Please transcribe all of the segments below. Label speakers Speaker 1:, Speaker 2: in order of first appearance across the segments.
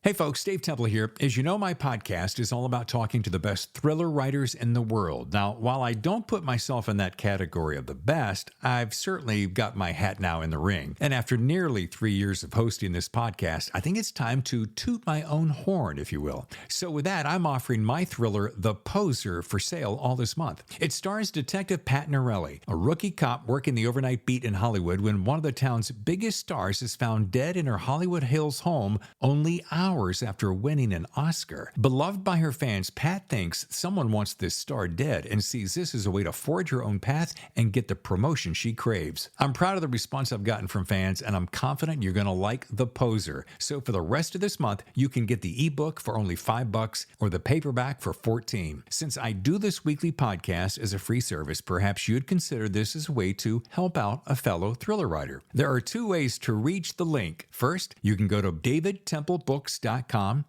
Speaker 1: Hey folks, Dave Temple here. As you know, my podcast is all about talking to the best thriller writers in the world. Now, while I don't put myself in that category of the best, I've certainly got my hat now in the ring. And after nearly 3 years of hosting this podcast, I think it's time to toot my own horn, if you will. So with that, I'm offering my thriller, The Poser, for sale all this month. It stars Detective Pat Norelli, a rookie cop working the overnight beat in Hollywood when one of the town's biggest stars is found dead in her Hollywood Hills home only hours after winning an Oscar. Beloved by her fans, Pat thinks someone wants this star dead and sees this as a way to forge her own path and get the promotion she craves. I'm proud of the response I've gotten from fans, and I'm confident you're going to like The Poser. So for the rest of this month, you can get the ebook for only $5 or the paperback for $14. Since I do this weekly podcast as a free service, perhaps you'd consider this as a way to help out a fellow thriller writer. There are two ways to reach the link. First, you can go to davidtemplebooks.com,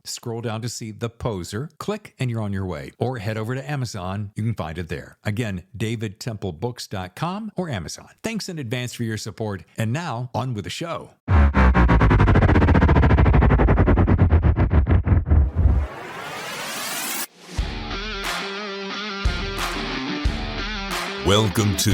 Speaker 1: scroll down to see The Poser, click, and you're on your way. Or head over to Amazon. You can find it there. Again, davidtemplebooks.com or Amazon. Thanks in advance for your support. And now, on with the show.
Speaker 2: Welcome to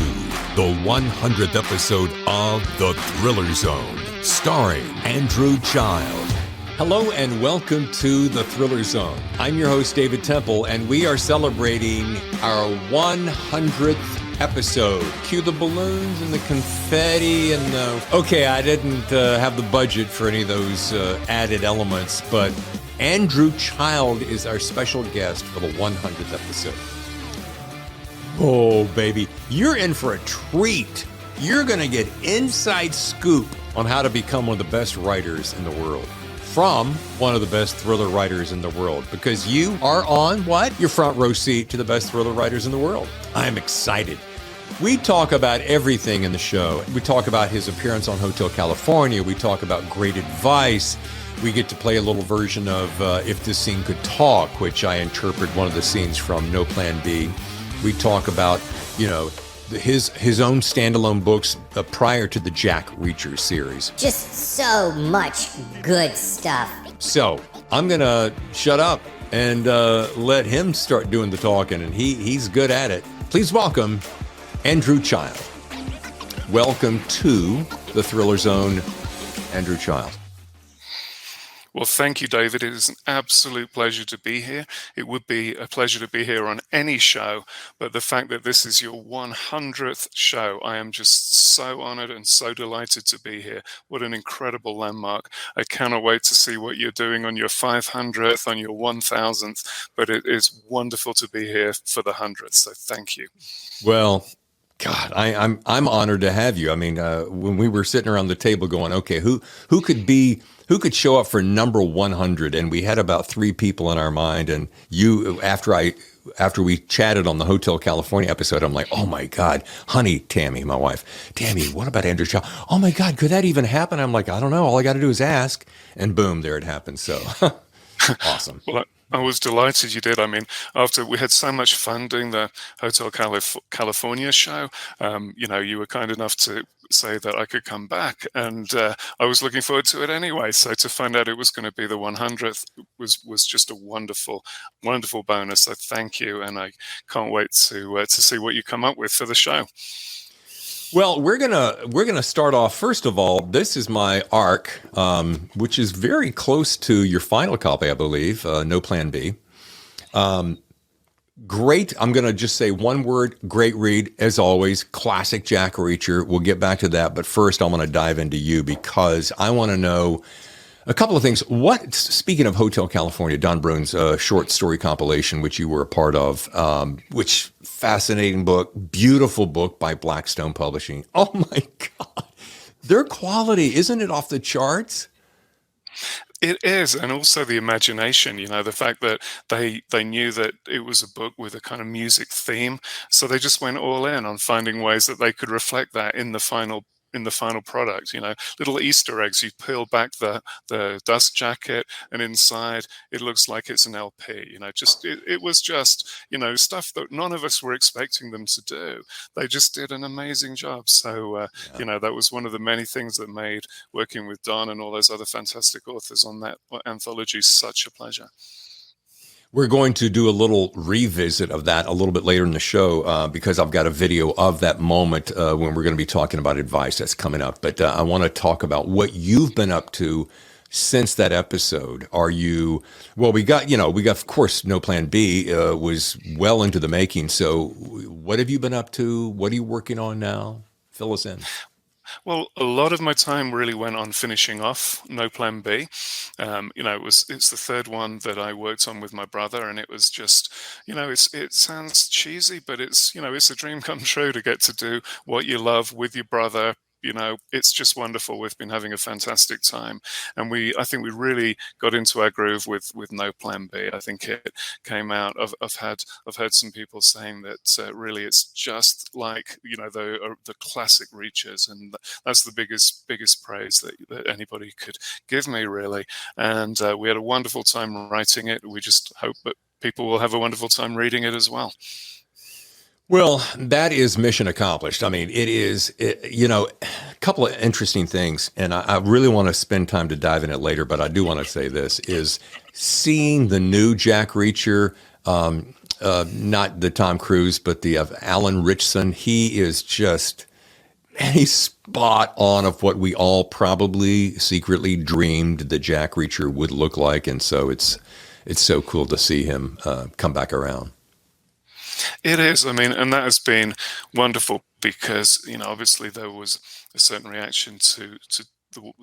Speaker 2: the 100th episode of The Thriller Zone, starring Andrew Child.
Speaker 1: Hello and welcome to The Thriller Zone. I'm your host, David Temple, and we are celebrating our 100th episode. Cue the balloons and the confetti and the... Okay, I didn't have the budget for any of those added elements, but Andrew Child is our special guest for the 100th episode. Oh, baby, you're in for a treat. You're going to get inside scoop on how to become one of the best writers in the world. From one of the best thriller writers in the world, because you are on what? Your front row seat to the best thriller writers in the world. I'm excited. We talk about everything in the show. We talk about his appearance on Hotel California. We talk about great advice. We get to play a little version of If This Scene Could Talk, which I interpret one of the scenes from No Plan B. We talk about, his own standalone books prior to the Jack Reacher series.
Speaker 3: Just so much good stuff.
Speaker 1: So I'm going to shut up and let him start doing the talking, and he's good at it. Please welcome Andrew Child. Welcome to the Thriller Zone, Andrew Child.
Speaker 4: Well, thank you, David. It is an absolute pleasure to be here. It would be a pleasure to be here on any show, but the fact that this is your 100th show, I am just so honored and so delighted to be here. What an incredible landmark. I cannot wait to see what you're doing on your 500th, on your 1000th, but it is wonderful to be here for the 100th, so thank you.
Speaker 1: Well, God, I'm honored to have you. I mean, when we were sitting around the table going, okay, who could show up for number 100? And we had about 3 people in our mind. And you, after we chatted on the Hotel California episode, I'm like, oh my God, honey, Tammy, my wife, Tammy, what about Andrew Child? Oh my God, could that even happen? I'm like, I don't know. All I got to do is ask. And boom, there it happened. So awesome.
Speaker 4: Well, I was delighted you did. I mean, after we had so much fun doing the Hotel California show, you were kind enough to say that I could come back, and I was looking forward to it anyway. So to find out it was going to be the 100th was just a wonderful, wonderful bonus. So thank you, and I can't wait to see what you come up with for the show.
Speaker 1: Well, we're gonna start off. First of all, this is my arc, which is very close to your final copy, I believe. No Plan B. Great. I'm gonna just say one word. Great read, as always. Classic Jack Reacher. We'll get back to that, but first, I'm gonna dive into you because I want to know a couple of things. Speaking of Hotel California, Don Bruin's short story compilation, which you were a part of, which fascinating book, beautiful book by Blackstone Publishing. Oh my God. Their quality, isn't it off the charts?
Speaker 4: It is, and also the imagination, the fact that they knew that it was a book with a kind of music theme, so they just went all in on finding ways that they could reflect that in the final in the final product. Little Easter eggs. You peel back the dust jacket, and inside it looks like it's an LP. It was just stuff that none of us were expecting them to do. They just did an amazing job. So that was one of the many things that made working with Don and all those other fantastic authors on that anthology such a pleasure.
Speaker 2: We're going to do a little revisit of that a little bit later in the show because I've got a video of that moment when we're going to be talking about advice that's coming up. But I want to talk about what you've been up to since that episode. We got, of course, No Plan B was well into the making. So what have you been up to? What are you working on now? Fill us in.
Speaker 4: Well, a lot of my time really went on finishing off No Plan B. It's the third one that I worked on with my brother, and it was just, it sounds cheesy, but it's a dream come true to get to do what you love with your brother. It's just wonderful. We've been having a fantastic time, and I think we really got into our groove with No Plan B. I think it came out. I've heard some people saying that really it's just like the classic Reaches, and that's the biggest praise that anybody could give me, really. And we had a wonderful time writing it. We just hope that people will have a wonderful time reading it as well.
Speaker 2: Well, that is mission accomplished. I mean, it is, a couple of interesting things, and I really want to spend time to dive in it later, but I do want to say this, is seeing the new Jack Reacher, not the Tom Cruise, but the Alan Ritchson. He is just, he's spot on of what we all probably secretly dreamed the Jack Reacher would look like, and so it's so cool to see him come back around.
Speaker 4: It is. I mean, and that has been wonderful because, obviously there was a certain reaction to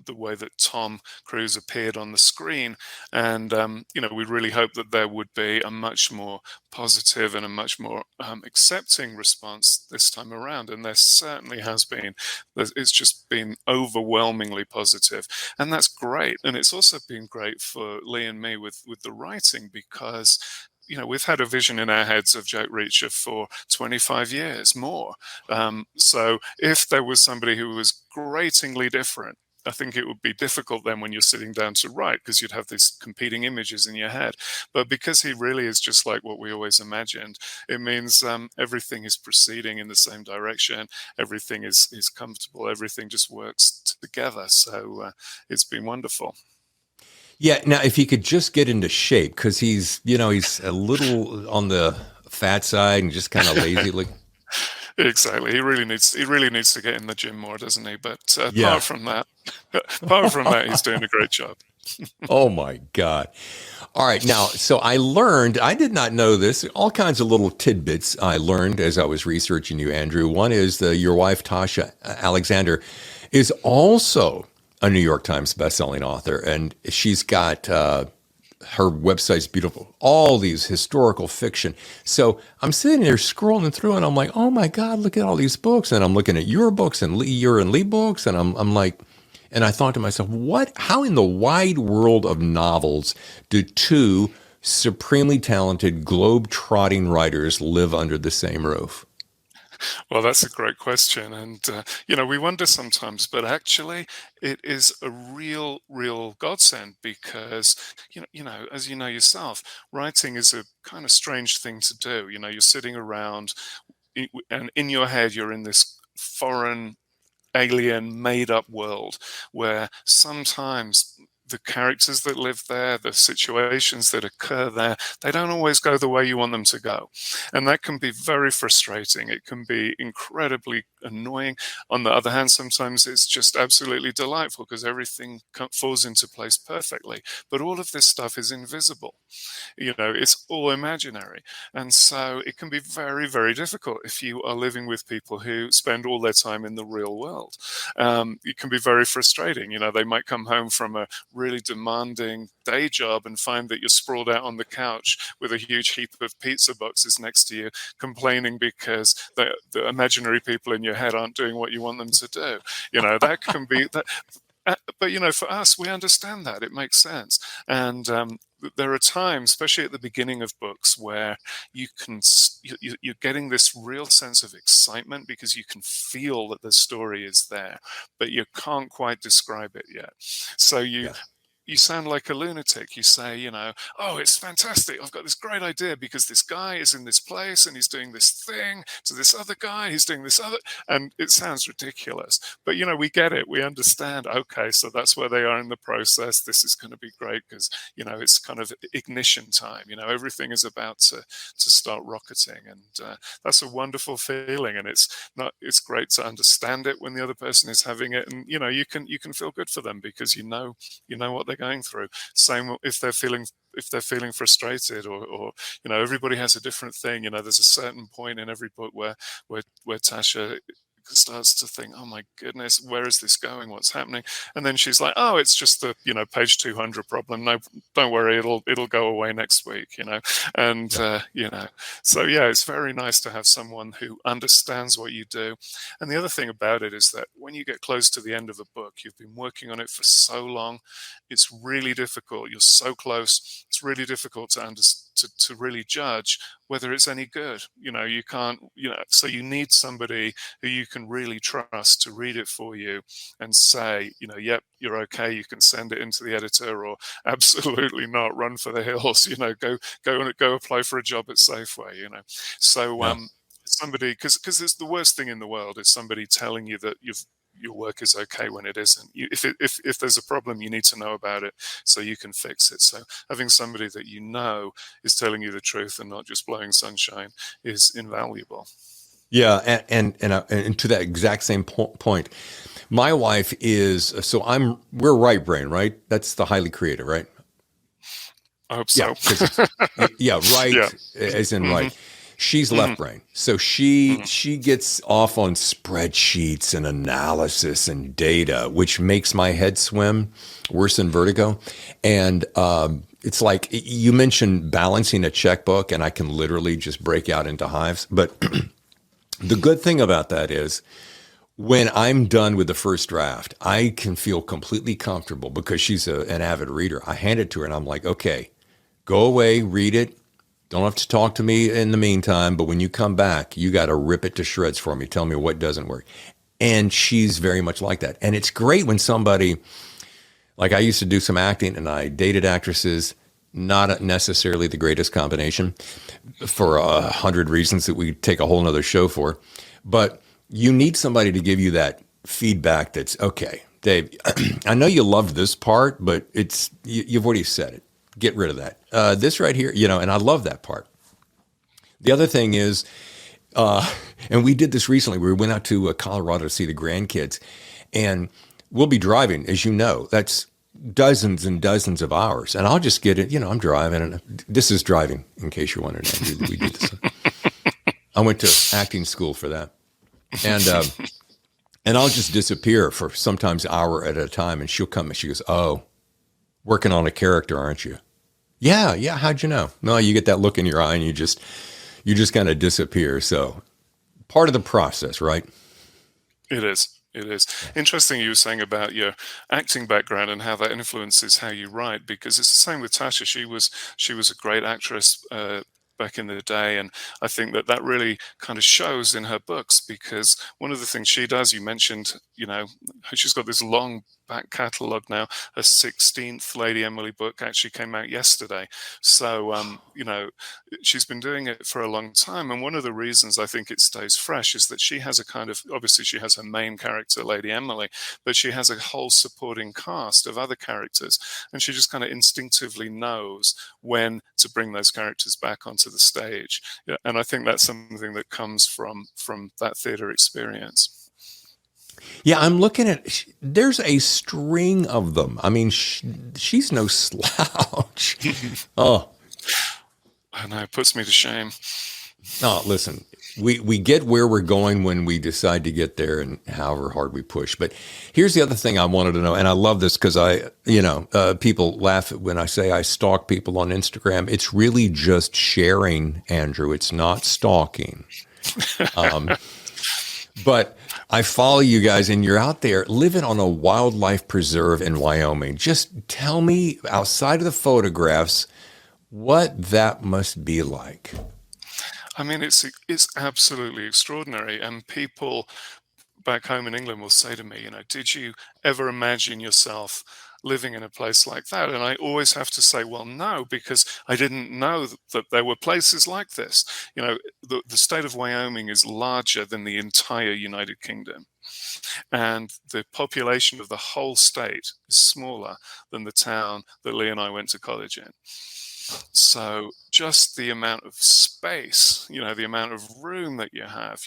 Speaker 4: the way that Tom Cruise appeared on the screen. And, we really hoped that there would be a much more positive and a much more accepting response this time around. And there certainly has been. It's just been overwhelmingly positive. And that's great. And it's also been great for Lee and me with the writing because we've had a vision in our heads of Jack Reacher for 25 years more. So if there was somebody who was gratingly different, I think it would be difficult then when you're sitting down to write because you'd have these competing images in your head. But because he really is just like what we always imagined, it means everything is proceeding in the same direction. Everything is comfortable. Everything just works together. So it's been wonderful.
Speaker 2: Yeah. Now, if he could just get into shape, because he's a little on the fat side and just kind of lazy.
Speaker 4: Exactly. He really needs to get in the gym more, doesn't he? But apart from that, he's doing a great job.
Speaker 2: Oh my God. All right. Now, so I did not know this, all kinds of little tidbits I learned as I was researching you, Andrew. One is your wife, Tasha Alexander, is also a New York Times bestselling author, and she's got her website's beautiful, all these historical fiction. So I'm sitting there scrolling through, and I'm like, oh my God, look at all these books, and I'm looking at your books and your and Lee books, and I'm like, and I thought to myself, how in the wide world of novels do two supremely talented, globe-trotting writers live under the same roof?
Speaker 4: Well, that's a great question. And, we wonder sometimes, but actually it is a real godsend because, as you know yourself, writing is a kind of strange thing to do. You're sitting around and in your head, you're in this foreign, alien, made up world where sometimes the characters that live there, the situations that occur there, they don't always go the way you want them to go. And that can be very frustrating. It can be incredibly annoying. On the other hand, sometimes it's just absolutely delightful because everything falls into place perfectly. But all of this stuff is invisible. It's all imaginary. And so it can be very, very difficult if you are living with people who spend all their time in the real world. It can be very frustrating. They might come home from a really demanding day job and find that you're sprawled out on the couch with a huge heap of pizza boxes next to you, complaining because the imaginary people in your head aren't doing what you want them to do. That can be that. But for us, we understand that. It makes sense. And there are times, especially at the beginning of books, where you're getting this real sense of excitement because you can feel that the story is there, but you can't quite describe it yet. So
Speaker 2: Yes.
Speaker 4: you sound like a lunatic. You say, oh, it's fantastic. I've got this great idea because this guy is in this place and he's doing this thing to this other guy. He's doing this other, and it sounds ridiculous. But, we get it. We understand. Okay, so that's where they are in the process. This is going to be great because, it's kind of ignition time. Everything is about to start rocketing. And that's a wonderful feeling. And it's great to understand it when the other person is having it. And, you can feel good for them because you know what they're going through. Same if they're feeling frustrated, or everybody has a different thing. There's a certain point in every book where Tasha starts to think, oh my goodness, where is this going? What's happening? And then she's like, oh, it's just the page 200 problem. No, don't worry, it'll go away next week. And so yeah, it's very nice to have someone who understands what you do. And the other thing about it is that when you get close to the end of a book, you've been working on it for so long, it's really difficult. You're so close. It's really difficult to really judge whether it's any good. You can't, so you need somebody who you can really trust to read it for you and say, yep, you're okay. You can send it into the editor, or absolutely not, run for the hills, go apply for a job at Safeway, So,
Speaker 2: Yeah.
Speaker 4: somebody, because it's the worst thing in the world is somebody telling you that your work is okay when it isn't. If there's a problem, you need to know about it so you can fix it. So having somebody that is telling you the truth and not just blowing sunshine is invaluable.
Speaker 2: Yeah, and to that exact same point, my wife is we're right brain, right? That's the highly creative, right?
Speaker 4: I hope
Speaker 2: Yeah,
Speaker 4: so.
Speaker 2: 'cause right,
Speaker 4: Yeah.
Speaker 2: as in right. She's left brain, so she gets off on spreadsheets and analysis and data, which makes my head swim worse than vertigo. And it's like you mentioned balancing a checkbook, and I can literally just break out into hives. But the good thing about that is, when I'm done with the first draft, I can feel completely comfortable because she's an avid reader. I hand it to her and I'm like, okay, go away, read it. Don't have to talk to me in the meantime, but when you come back, you got to rip it to shreds for me. Tell me what doesn't work. And she's very much like that. And it's great when somebody, like I used to do some acting and I dated actresses, not necessarily the greatest combination for 100 reasons that we take a whole nother show for. But you need somebody to give you that feedback that's, okay, Dave, I know you loved this part, but you've already said it. Get rid of that. This right here, and I love that part. The other thing is, and we did this recently, we went out to Colorado to see the grandkids, and we'll be driving, as you know, that's dozens and dozens of hours. And I'll just get it, I'm driving, and this is driving, in case you're wondering. We did this. I went to acting school for that. And I'll just disappear for sometimes an hour at a time, and she'll come and she goes, oh, working on a character, aren't you? Yeah. How'd you know? No, you get that look in your eye and you just kind of disappear. So part of the process, right?
Speaker 4: It is. Interesting you were saying about your acting background and how that influences how you write, because it's the same with Tasha. She was a great actress back in the day, and I think that really kind of shows in her books, because one of the things she does, you mentioned, she's got this long back catalogue now. Her 16th Lady Emily book actually came out yesterday. So, she's been doing it for a long time. And one of the reasons I think it stays fresh is that she has obviously she has her main character, Lady Emily, but she has a whole supporting cast of other characters. And she just kind of instinctively knows when to bring those characters back onto the stage. Yeah, and I think that's something that comes from that theater experience.
Speaker 2: Yeah, I'm looking at, there's a string of them. I mean, she's no slouch. Oh.
Speaker 4: I know, it puts me to shame.
Speaker 2: No, listen, we get where we're going when we decide to get there, and however hard we push. But here's the other thing I wanted to know, and I love this because people laugh when I say I stalk people on Instagram. It's really just sharing, Andrew. It's not stalking. But I follow you guys, and you're out there living on a wildlife preserve in Wyoming. Just tell me, outside of the photographs, what that must be like.
Speaker 4: I mean, it's absolutely extraordinary, and people back home in England will say to me, did you ever imagine yourself living in a place like that? And I always have to say, well, no, because I didn't know that there were places like this. The state of Wyoming is larger than the entire United Kingdom. And the population of the whole state is smaller than the town that Lee and I went to college in. So just the amount of space, the amount of room that you have,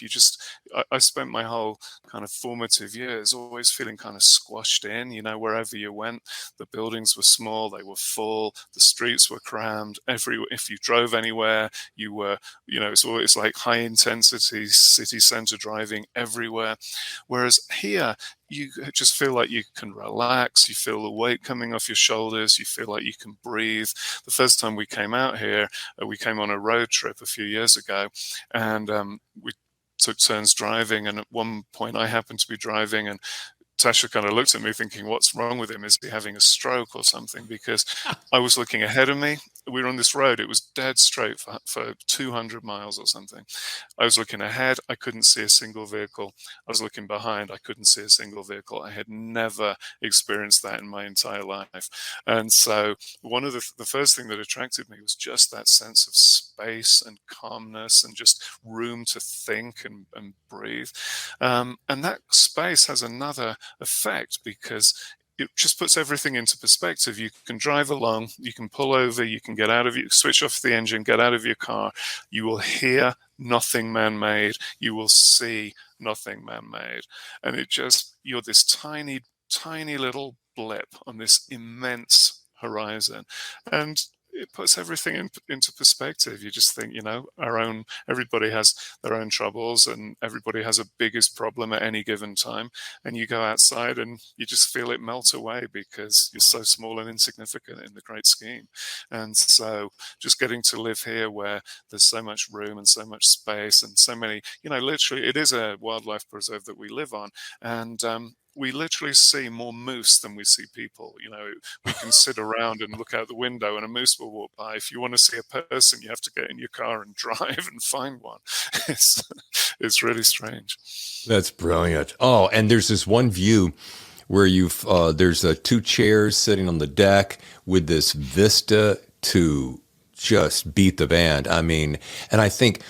Speaker 4: I spent my whole kind of formative years always feeling kind of squashed in, wherever you went, the buildings were small, they were full, the streets were crammed. If you drove anywhere, you were, it's like high intensity city center driving everywhere. Whereas here, you just feel like you can relax. You feel the weight coming off your shoulders. You feel like you can breathe. The first time we came out here, we came on a road trip a few years ago, and we took turns driving. And at one point, I happened to be driving, and Tasha kind of looked at me thinking, what's wrong with him? Is he having a stroke or something? Because I was looking ahead of me. We were on this road. It was dead straight for 200 miles or something. I was looking ahead. I couldn't see a single vehicle. I was looking behind. I couldn't see a single vehicle. I had never experienced that in my entire life. And so one of the first thing that attracted me was just that sense of space and calmness and just room to think and breathe. And that space has another effect because it just puts everything into perspective. You can drive along, you can pull over, you can get out of your, switch off the engine, get out of your car. You will hear nothing man-made. You will see nothing man-made. And you're this tiny, tiny little blip on this immense horizon. And it puts everything into perspective. You just think, everybody has their own troubles and everybody has a biggest problem at any given time. And you go outside and you just feel it melt away because you're so small and insignificant in the great scheme. And so just getting to live here where there's so much room and so much space and so many, literally it is a wildlife preserve that we live on. And, we literally see more moose than we see people. We can sit around and look out the window and a moose will walk by. If you want to see a person, you have to get in your car and drive and find one. It's really strange.
Speaker 2: That's brilliant. Oh, and there's this one view where there's two chairs sitting on the deck with this vista to just beat the band. I mean, and I think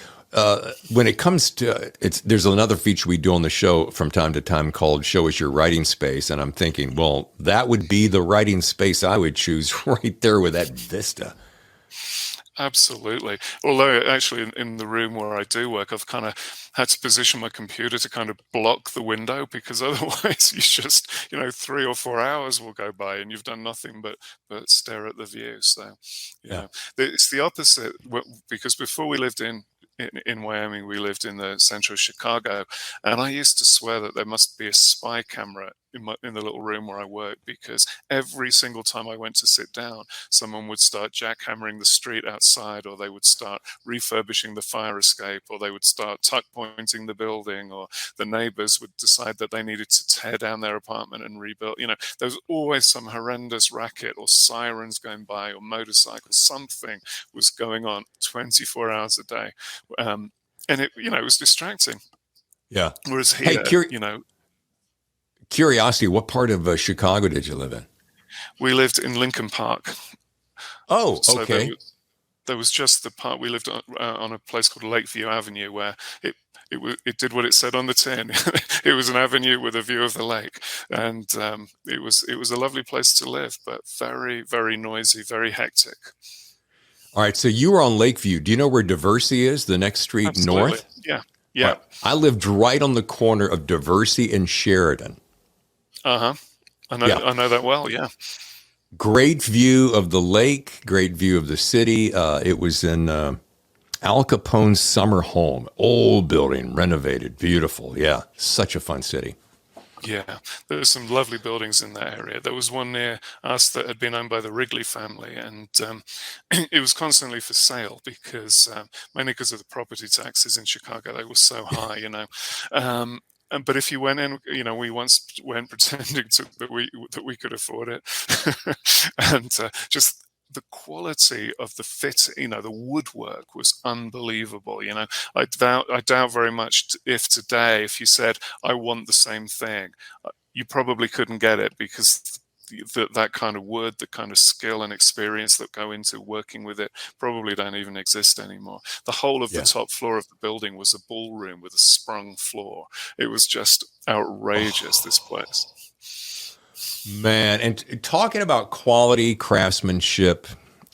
Speaker 2: when it comes to there's another feature we do on the show from time to time called Show Us Your Writing Space. And I'm thinking, well, that would be the writing space I would choose right there with that vista.
Speaker 4: Absolutely. Although actually in the room where I do work, I've kind of had to position my computer to kind of block the window because otherwise you just, 3 or 4 hours will go by and you've done nothing but stare at the view. So, it's the opposite because before we lived in Wyoming, we lived in the center of Chicago, and I used to swear that there must be a spy camera in the little room where I work because every single time I went to sit down, someone would start jackhammering the street outside, or they would start refurbishing the fire escape, or they would start tuck pointing the building, or the neighbors would decide that they needed to tear down their apartment and rebuild. There was always some horrendous racket or sirens going by or motorcycles. Something was going on 24 hours a day. And it was distracting.
Speaker 2: Yeah.
Speaker 4: Whereas here,
Speaker 2: curiosity, what part of Chicago did you live in?
Speaker 4: We lived in Lincoln Park.
Speaker 2: Oh,
Speaker 4: so
Speaker 2: okay.
Speaker 4: There was just the part we lived on a place called Lakeview Avenue where it did what it said on the tin. It was an avenue with a view of the lake, and it was a lovely place to live, but very, very noisy, very hectic.
Speaker 2: All right, so you were on Lakeview. Do you know where Diversey is? The next street
Speaker 4: Absolutely.
Speaker 2: north?
Speaker 4: Yeah.
Speaker 2: Right. I lived right on the corner of Diversey and Sheridan.
Speaker 4: I know that well. Yeah.
Speaker 2: Great view of the lake. Great view of the city. It was in Al Capone's summer home. Old building, renovated, beautiful. Yeah, such a fun city.
Speaker 4: Yeah, there's some lovely buildings in that area. There was one near us that had been owned by the Wrigley family, and it was constantly for sale because mainly because of the property taxes in Chicago, they were so high, But if you went in, we once went pretending that we could afford it, and just the quality of the fit, the woodwork was unbelievable. I doubt very much if you said, I want the same thing, you probably couldn't get it, because that kind of wood, the kind of skill and experience that go into working with it probably don't even exist anymore. The whole of the top floor of the building was a ballroom with a sprung floor. It was just outrageous, this place.
Speaker 2: Man, and talking about quality craftsmanship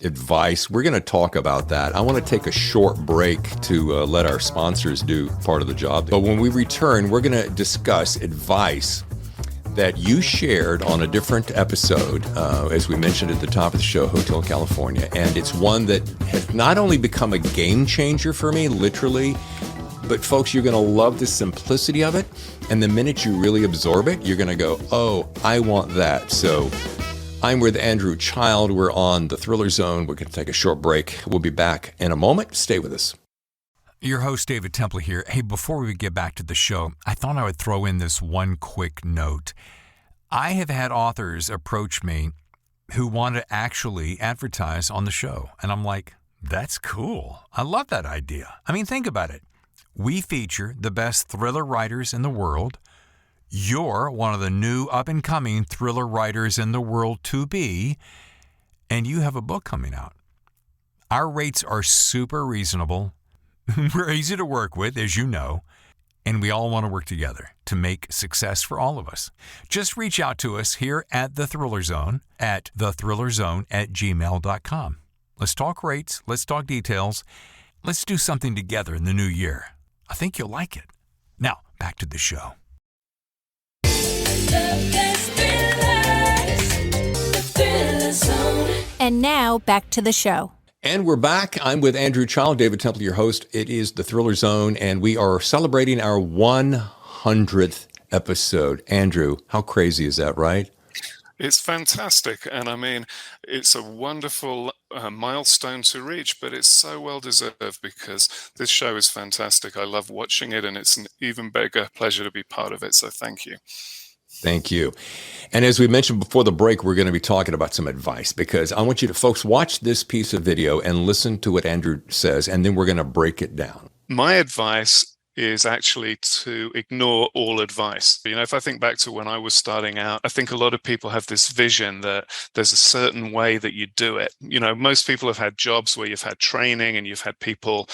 Speaker 2: advice, we're going to talk about that. I want to take a short break to let our sponsors do part of the job. But when we return, we're going to discuss advice that you shared on a different episode, as we mentioned at the top of the show, Hotel California. And it's one that has not only become a game changer for me, literally, but folks, you're going to love the simplicity of it. And the minute you really absorb it, you're going to go, oh, I want that. So I'm with Andrew Child. We're on the Thriller Zone. We're going to take a short break. We'll be back in a moment. Stay with us.
Speaker 1: Your host, David Temple here. Hey, before we get back to the show, I thought I would throw in this one quick note. I have had authors approach me who want to actually advertise on the show. And I'm like, that's cool. I love that idea. I mean, think about it. We feature the best thriller writers in the world. You're one of the new up-and-coming thriller writers in the world to be, and you have a book coming out. Our rates are super reasonable. We're easy to work with, as you know, and we all want to work together to make success for all of us. Just reach out to us here at The Thriller Zone at thethrillerzone@gmail.com. Let's talk rates. Let's talk details. Let's do something together in the new year. I think you'll like it. Now, back to the show.
Speaker 5: And now, back to the show.
Speaker 2: And we're back. I'm with Andrew Child, David Temple, your host. It is the Thriller Zone, and we are celebrating our 100th episode. Andrew, how crazy is that, right?
Speaker 4: It's fantastic. And I mean, it's a wonderful milestone to reach, but it's so well deserved, because this show is fantastic. I love watching it, and it's an even bigger pleasure to be part of it. So thank you.
Speaker 2: Thank you. And as we mentioned before the break, we're going to be talking about some advice, because I want you to, folks, watch this piece of video and listen to what Andrew says, and then we're going to break it down.
Speaker 4: My advice is actually to ignore all advice. If I think back to when I was starting out, I think a lot of people have this vision that there's a certain way that you do it. Most people have had jobs where you've had training and you've had people,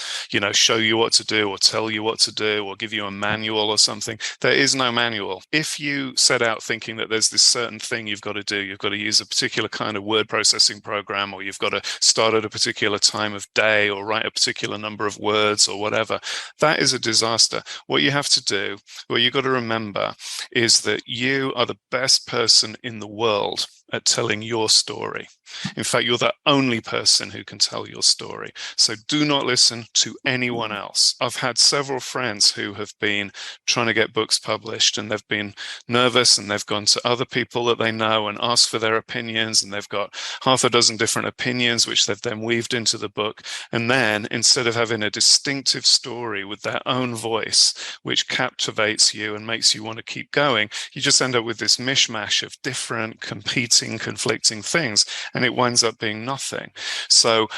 Speaker 4: show you what to do or tell you what to do or give you a manual or something. There is no manual. If you set out thinking that there's this certain thing you've got to do, you've got to use a particular kind of word processing program, or you've got to start at a particular time of day or write a particular number of words or whatever, that is a disaster. What you have to do, what you've got to remember, is that you are the best person in the world at telling your story. In fact, you're the only person who can tell your story. So do not listen to anyone else. I've had several friends who have been trying to get books published, and they've been nervous, and they've gone to other people that they know and asked for their opinions, and they've got half a dozen different opinions, which they've then weaved into the book. And then, instead of having a distinctive story with their own voice, which captivates you and makes you want to keep going, you just end up with this mishmash of different competing, conflicting things, and it winds up being nothing. So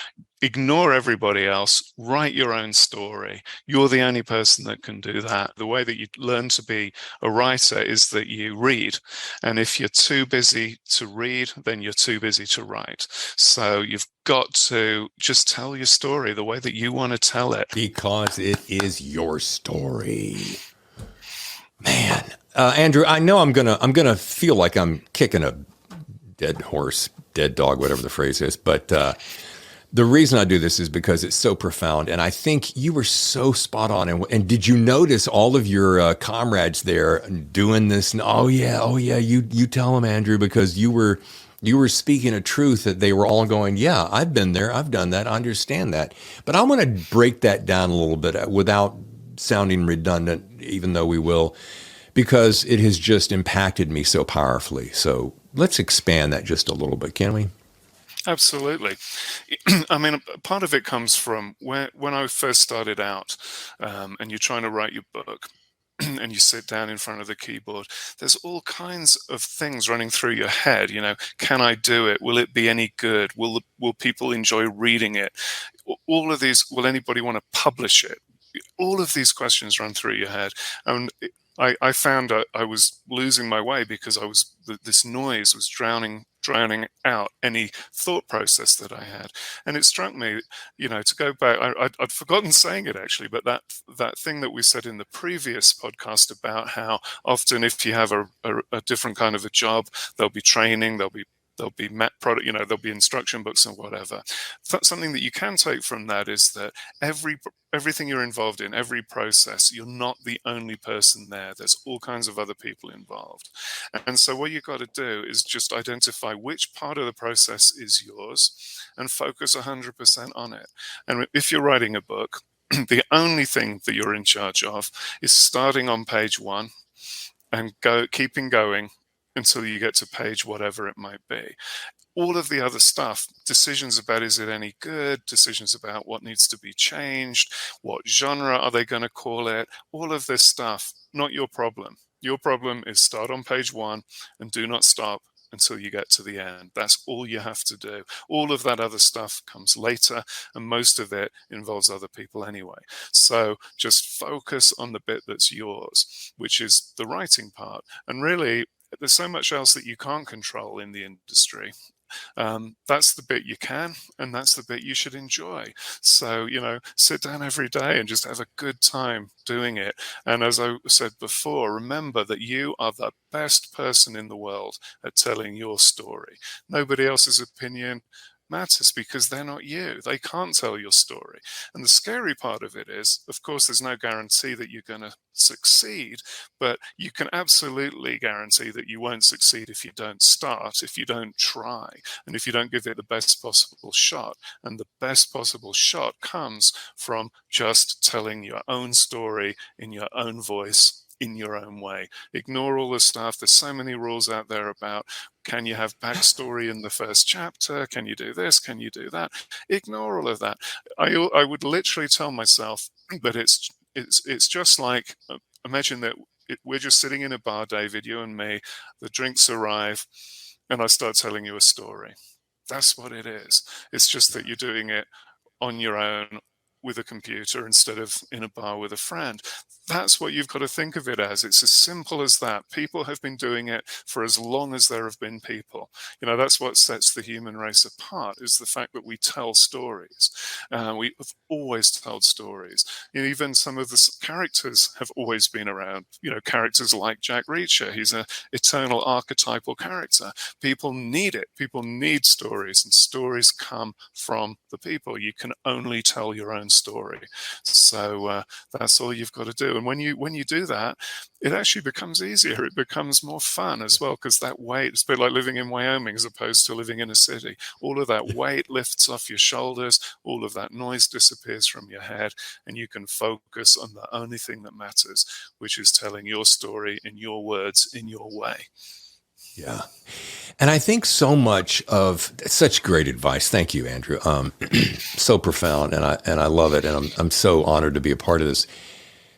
Speaker 4: ignore everybody else, write your own story. You're the only person that can do that. The way that you learn to be a writer is that you read. And if you're too busy to read, then you're too busy to write. So you've got to just tell your story the way that you want to tell it.
Speaker 2: Because it is your story. Man, Andrew, I know I'm gonna feel like I'm kicking a dead horse, dead dog, whatever the phrase is. But the reason I do this is because it's so profound. And I think you were so spot on. And did you notice all of your comrades there doing this? And, oh yeah, you tell them, Andrew, because you were speaking a truth that they were all going, yeah, I've been there. I've done that. I understand that. But I want to break that down a little bit without sounding redundant, even though we will, because it has just impacted me so powerfully. So let's expand that just a little bit, can we?
Speaker 4: Absolutely. I mean, part of it comes from when I first started out, and you're trying to write your book. and you sit down in front of the keyboard, there's all kinds of things running through your head. Can I do it? Will it be any good? Will people enjoy reading it? All of these, will anybody want to publish it? All of these questions run through your head. And I found I was losing my way because this noise was drowning out any thought process that I had. And it struck me, to go back, I'd forgotten saying it actually, but that thing that we said in the previous podcast about how often if you have a different kind of a job, there'll be training, there'll be product, there'll be instruction books and whatever. Something that you can take from that is that everything you're involved in, every process, you're not the only person there. There's all kinds of other people involved. And so what you've got to do is just identify which part of the process is yours and focus 100% on it. And if you're writing a book, the only thing that you're in charge of is starting on page 1 and keeping going until you get to page whatever it might be. All of the other stuff, decisions about is it any good, decisions about what needs to be changed, what genre are they going to call it, all of this stuff, not your problem. Your problem is start on page 1 and do not stop until you get to the end. That's all you have to do. All of that other stuff comes later, and most of it involves other people anyway. So just focus on the bit that's yours, which is the writing part. And really, there's so much else that you can't control in the industry. That's the bit you can, and that's the bit you should enjoy. So, sit down every day and just have a good time doing it. And as I said before, remember that you are the best person in the world at telling your story. Nobody else's opinion matters because they're not you. They can't tell your story. And the scary part of it is, of course, there's no guarantee that you're going to succeed, but you can absolutely guarantee that you won't succeed if you don't start, if you don't try, and if you don't give it the best possible shot. And the best possible shot comes from just telling your own story in your own voice, in your own way. Ignore all the stuff. There's so many rules out there about, can you have backstory in the first chapter? Can you do this? Can you do that? Ignore all of that. I would literally tell myself that it's just like, imagine that we're just sitting in a bar, David, you and me, the drinks arrive, and I start telling you a story. That's what it is. It's just that you're doing it on your own with a computer instead of in a bar with a friend. That's what you've got to think of it as. It's as simple as that. People have been doing it for as long as there have been people. That's what sets the human race apart, is the fact that we tell stories. We have always told stories. Even some of the characters have always been around. Characters like Jack Reacher. He's an eternal archetypal character. People need it. People need stories, and stories come from the people. You can only tell your own story. So that's all you've got to do. And when you do that, it actually becomes easier. It becomes more fun as well, because that weight, it's a bit like living in Wyoming as opposed to living in a city. All of that weight lifts off your shoulders. All of that noise disappears from your head, and you can focus on the only thing that matters, which is telling your story in your words, in your way.
Speaker 2: Yeah. And I think so much of such great advice. Thank you, Andrew. So profound. And I love it. And I'm so honored to be a part of this.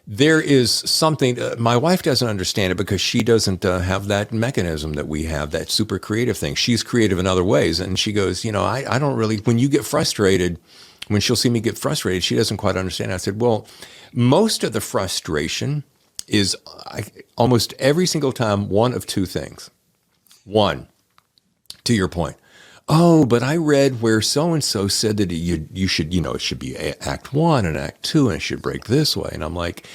Speaker 2: There is something, my wife doesn't understand it because she doesn't have that mechanism that we have, that super creative thing. She's creative in other ways. And she goes, I don't really, when you get frustrated, when she'll see me get frustrated, she doesn't quite understand. I said, well, most of the frustration is almost every single time one of two things. One, to your point, oh, but I read where so-and-so said that you should, it should be act 1 and act 2, and it should break this way. And I'm like,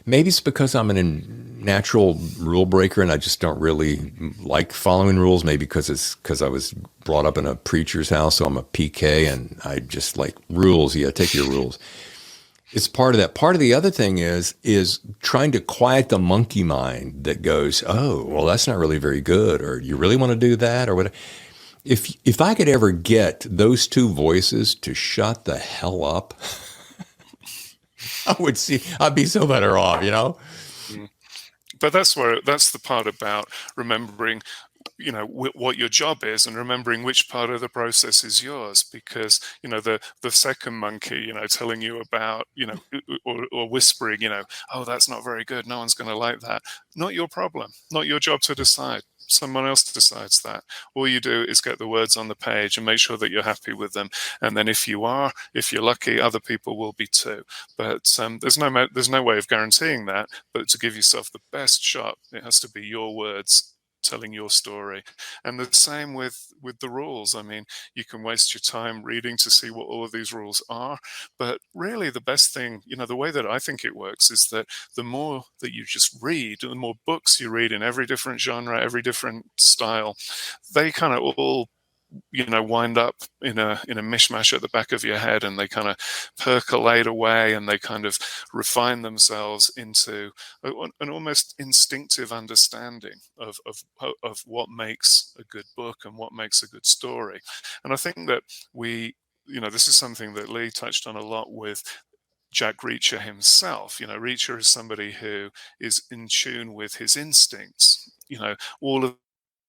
Speaker 2: maybe it's because I'm a natural rule breaker and I just don't really like following rules. Maybe because I was brought up in a preacher's house, so I'm a PK and I just like rules. Yeah, take your rules. It's part of that. Part of the other thing is trying to quiet the monkey mind that goes, oh, well, that's not really very good, or you really want to do that, or whatever. If I could ever get those two voices to shut the hell up, I'd be so better off,
Speaker 4: But that's the part about remembering, what your job is, and remembering which part of the process is yours, because the second monkey telling you about or whispering, oh, that's not very good, no one's going to like that. Not your problem, not your job to decide. Someone else decides that. All you do is get the words on the page and make sure that you're happy with them, and then if you're lucky, other people will be too. But there's no way of guaranteeing that, but to give yourself the best shot, it has to be your words telling your story. And the same with the rules. I mean, you can waste your time reading to see what all of these rules are, but really the best thing, the way that I think it works is that the more that you just read, the more books you read in every different genre, every different style, they kind of all wind up in a mishmash at the back of your head, and they kind of percolate away, and they kind of refine themselves into an almost instinctive understanding of what makes a good book and what makes a good story. And I think that this is something that Lee touched on a lot with Jack Reacher himself. Reacher is somebody who is in tune with his instincts. All of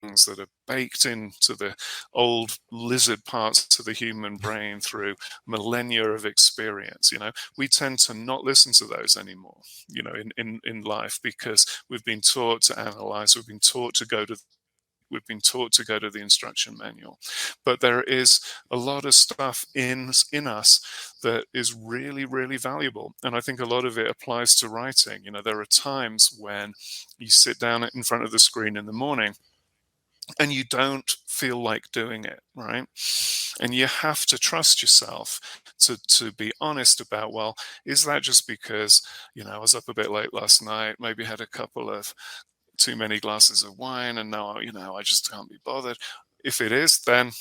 Speaker 4: things that are baked into the old lizard parts of the human brain through millennia of experience. We tend to not listen to those anymore, in life, because we've been taught to analyze, we've been taught to go to the instruction manual. But there is a lot of stuff in us that is really, really valuable. And I think a lot of it applies to writing. There are times when you sit down in front of the screen in the morning and you don't feel like doing it, right? And you have to trust yourself to be honest about, well, is that just because, I was up a bit late last night, maybe had a couple of too many glasses of wine, and now, I just can't be bothered. If it is, then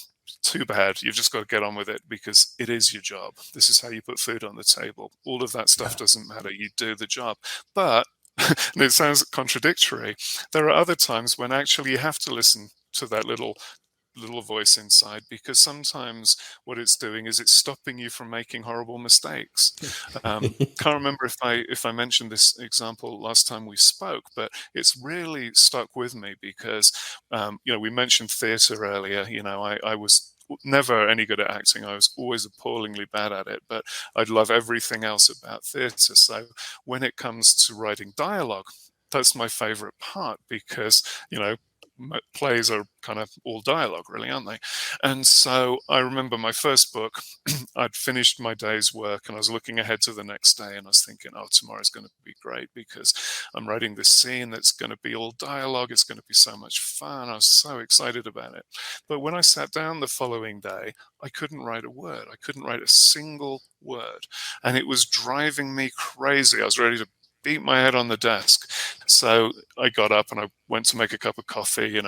Speaker 4: too bad. You've just got to get on with it, because it is your job. This is how you put food on the table. All of that stuff doesn't matter. You do the job. But and it sounds contradictory, there are other times when actually you have to listen to that little voice inside, because sometimes what it's doing is it's stopping you from making horrible mistakes. Can't remember if I mentioned this example last time we spoke, but it's really stuck with me because we mentioned theater earlier. I was never any good at acting. I was always appallingly bad at it, but I'd love everything else about theater. So when it comes to writing dialogue, that's my favorite part, because plays are kind of all dialogue, really, aren't they? And so I remember my first book, I'd finished my day's work and I was looking ahead to the next day, and I was thinking, oh, tomorrow's going to be great because I'm writing this scene that's going to be all dialogue. It's going to be so much fun. I was so excited about it. But when I sat down the following day, I couldn't write a word. I couldn't write a single word. And it was driving me crazy. I was ready to beat my head on the desk. So I got up and I went to make a cup of coffee, and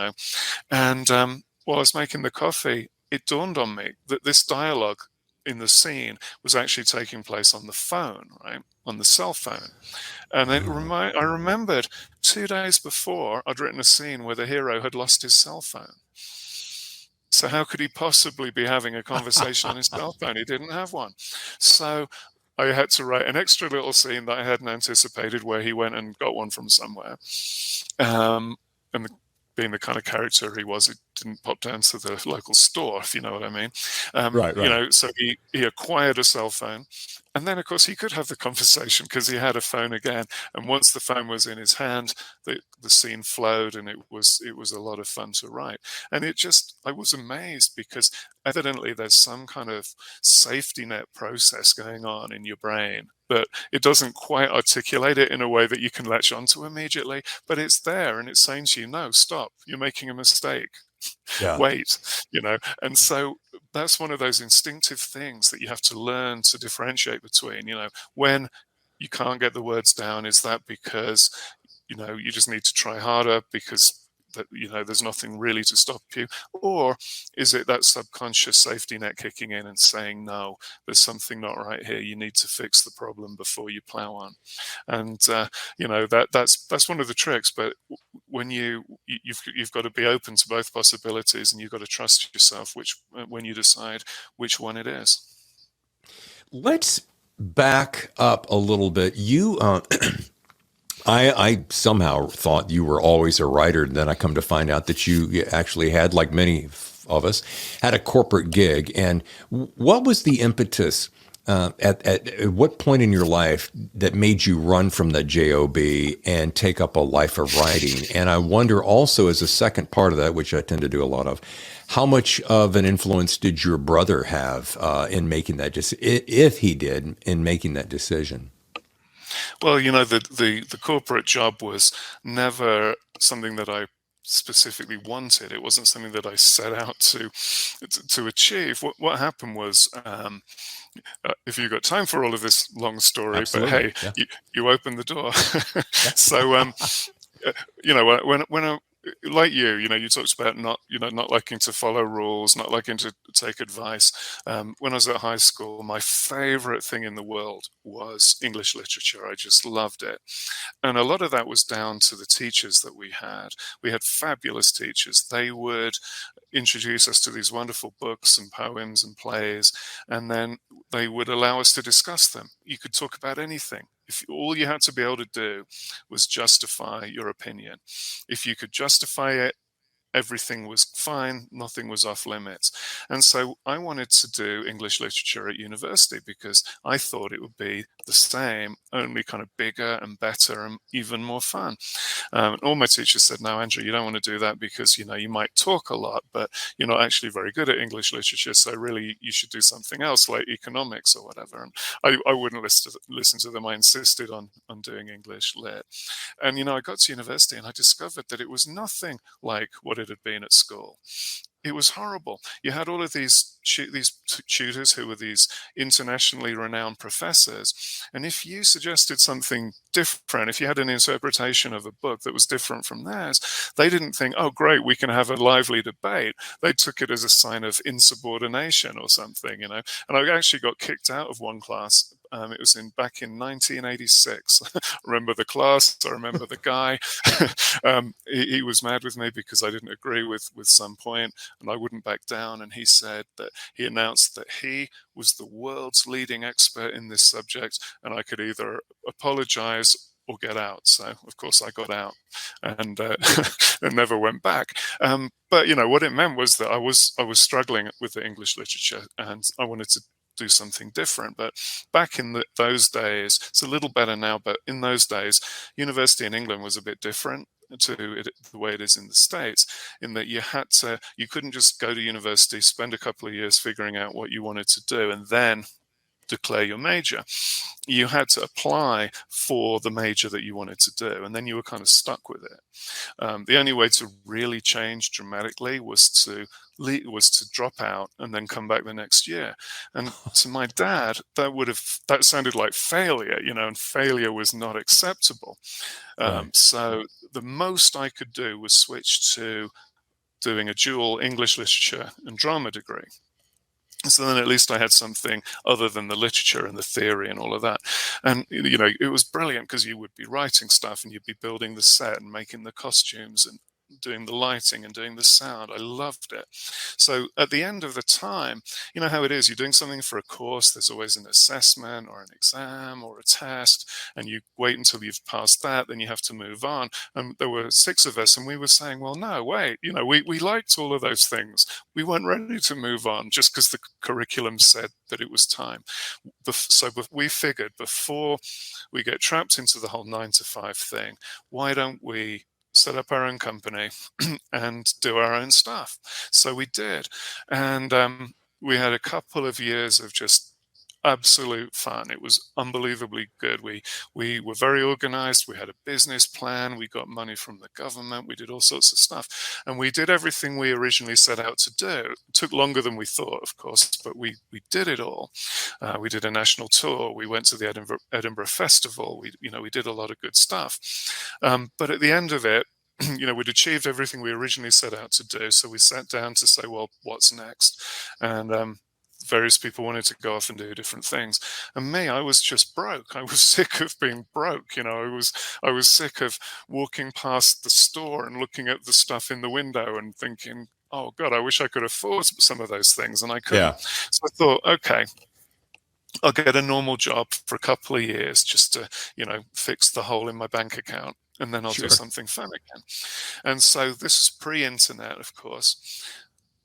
Speaker 4: while I was making the coffee, it dawned on me that this dialogue in the scene was actually taking place on the phone, right? On the cell phone. And I remembered 2 days before I'd written a scene where the hero had lost his cell phone. So how could he possibly be having a conversation on his cell phone? He didn't have one. So I had to write an extra little scene that I hadn't anticipated, where he went and got one from somewhere. And being the kind of character he was, it didn't pop down to the local store, if you know what I mean.
Speaker 2: Right.
Speaker 4: So he acquired a cell phone. And then, of course, he could have the conversation because he had a phone again. And once the phone was in his hand, the scene flowed, and it was a lot of fun to write. And I was amazed, because evidently there's some kind of safety net process going on in your brain, but it doesn't quite articulate it in a way that you can latch onto immediately. But it's there, and it's saying to you, no, stop, you're making a mistake.
Speaker 2: Yeah.
Speaker 4: Wait, and so that's one of those instinctive things that you have to learn to differentiate between. When you can't get the words down, is that because you just need to try harder because there's nothing really to stop you, or is it that subconscious safety net kicking in and saying, no, there's something not right here, you need to fix the problem before you plow on? And that's one of the tricks. But when you've got to be open to both possibilities, and you've got to trust yourself when you decide which one it is.
Speaker 2: Let's back up a little bit. You I somehow thought you were always a writer. And then I come to find out that you actually had, like many of us, had a corporate gig. And what was the impetus at what point in your life that made you run from the job and take up a life of writing? And I wonder also, as a second part of that, which I tend to do a lot of, how much of an influence did your brother have in making that if he did, in making that decision?
Speaker 4: Well, the corporate job was never something that I specifically wanted. It wasn't something that I set out to achieve. What happened was, if you got time for all of this long story, but
Speaker 2: Absolutely.
Speaker 4: hey,
Speaker 2: Yeah.
Speaker 4: you opened the door.
Speaker 2: Yeah.
Speaker 4: So, when like you talked about not liking to follow rules, not liking to take advice. When I was at high school, my favorite thing in the world was English literature. I just loved it. And a lot of that was down to the teachers that we had. We had fabulous teachers. They would introduce us to these wonderful books and poems and plays, and then they would allow us to discuss them. You could talk about anything. If all you had to be able to do was justify your opinion. If you could justify it, everything was fine, nothing was off limits. And so I wanted to do English literature at university because I thought it would be the same, only kind of bigger and better and even more fun. And all my teachers said, no, Andrew, you don't want to do that because, you might talk a lot, but you're not actually very good at English literature. So really you should do something else like economics or whatever. And I wouldn't listen to them. I insisted on doing English lit. And, I got to university and I discovered that it was nothing like what it had been at school. It was horrible. You had all of these tutors who were these internationally renowned professors. And if you suggested something different, if you had an interpretation of a book that was different from theirs, they didn't think, oh, great, we can have a lively debate. They took it as a sign of insubordination or something, And I actually got kicked out of one class. It was back in 1986. I remember the class. I remember the guy. He was mad with me because I didn't agree with some point, and I wouldn't back down. And he said that he announced that he was the world's leading expert in this subject, and I could either apologize or get out. So, of course, I got out and and never went back. But what it meant was that I was struggling with the English literature, and I wanted to do something different. But back in those days, it's a little better now, but in those days, university in England was a bit different to the way it is in the States, in that you couldn't just go to university, spend a couple of years figuring out what you wanted to do, and then declare your major. You had to apply for the major that you wanted to do, and then you were kind of stuck with it. The only way to really change dramatically was to drop out and then come back the next year. And to my dad, that sounded like failure, and failure was not acceptable.
Speaker 2: Right.
Speaker 4: So the most I could do was switch to doing a dual English literature and drama degree. So then at least I had something other than the literature and the theory and all of that. And, it was brilliant because you would be writing stuff and you'd be building the set and making the costumes and doing the lighting and doing the sound. I loved it. So at the end of the time, you know how it is, you're doing something for a course, there's always an assessment or an exam or a test, and you wait until you've passed that, then you have to move on. And there were 6 of us, and we were saying, well, no, wait, we liked all of those things. We weren't ready to move on just because the curriculum said that it was time. So we figured before we get trapped into the whole 9 to 5 thing, why don't we set up our own company and do our own stuff? So we did. And we had a couple of years of just absolute fun. It was unbelievably good. We were very organized. We had a business plan. We got money from the government. We did all sorts of stuff. And we did everything we originally set out to do. It took longer than we thought, of course, but we did it all. We did a national tour. We went to the Edinburgh Festival. We did a lot of good stuff. But at the end of it, we'd achieved everything we originally set out to do. So we sat down to say, well, what's next? And various people wanted to go off and do different things. And me, I was just broke. I was sick of being broke. I was sick of walking past the store and looking at the stuff in the window and thinking, oh God, I wish I could afford some of those things. And I couldn't.
Speaker 2: Yeah.
Speaker 4: So I thought, okay, I'll get a normal job for a couple of years just to, fix the hole in my bank account, and then I'll do
Speaker 2: Sure.
Speaker 4: something fun again. And so this is pre-internet, of course.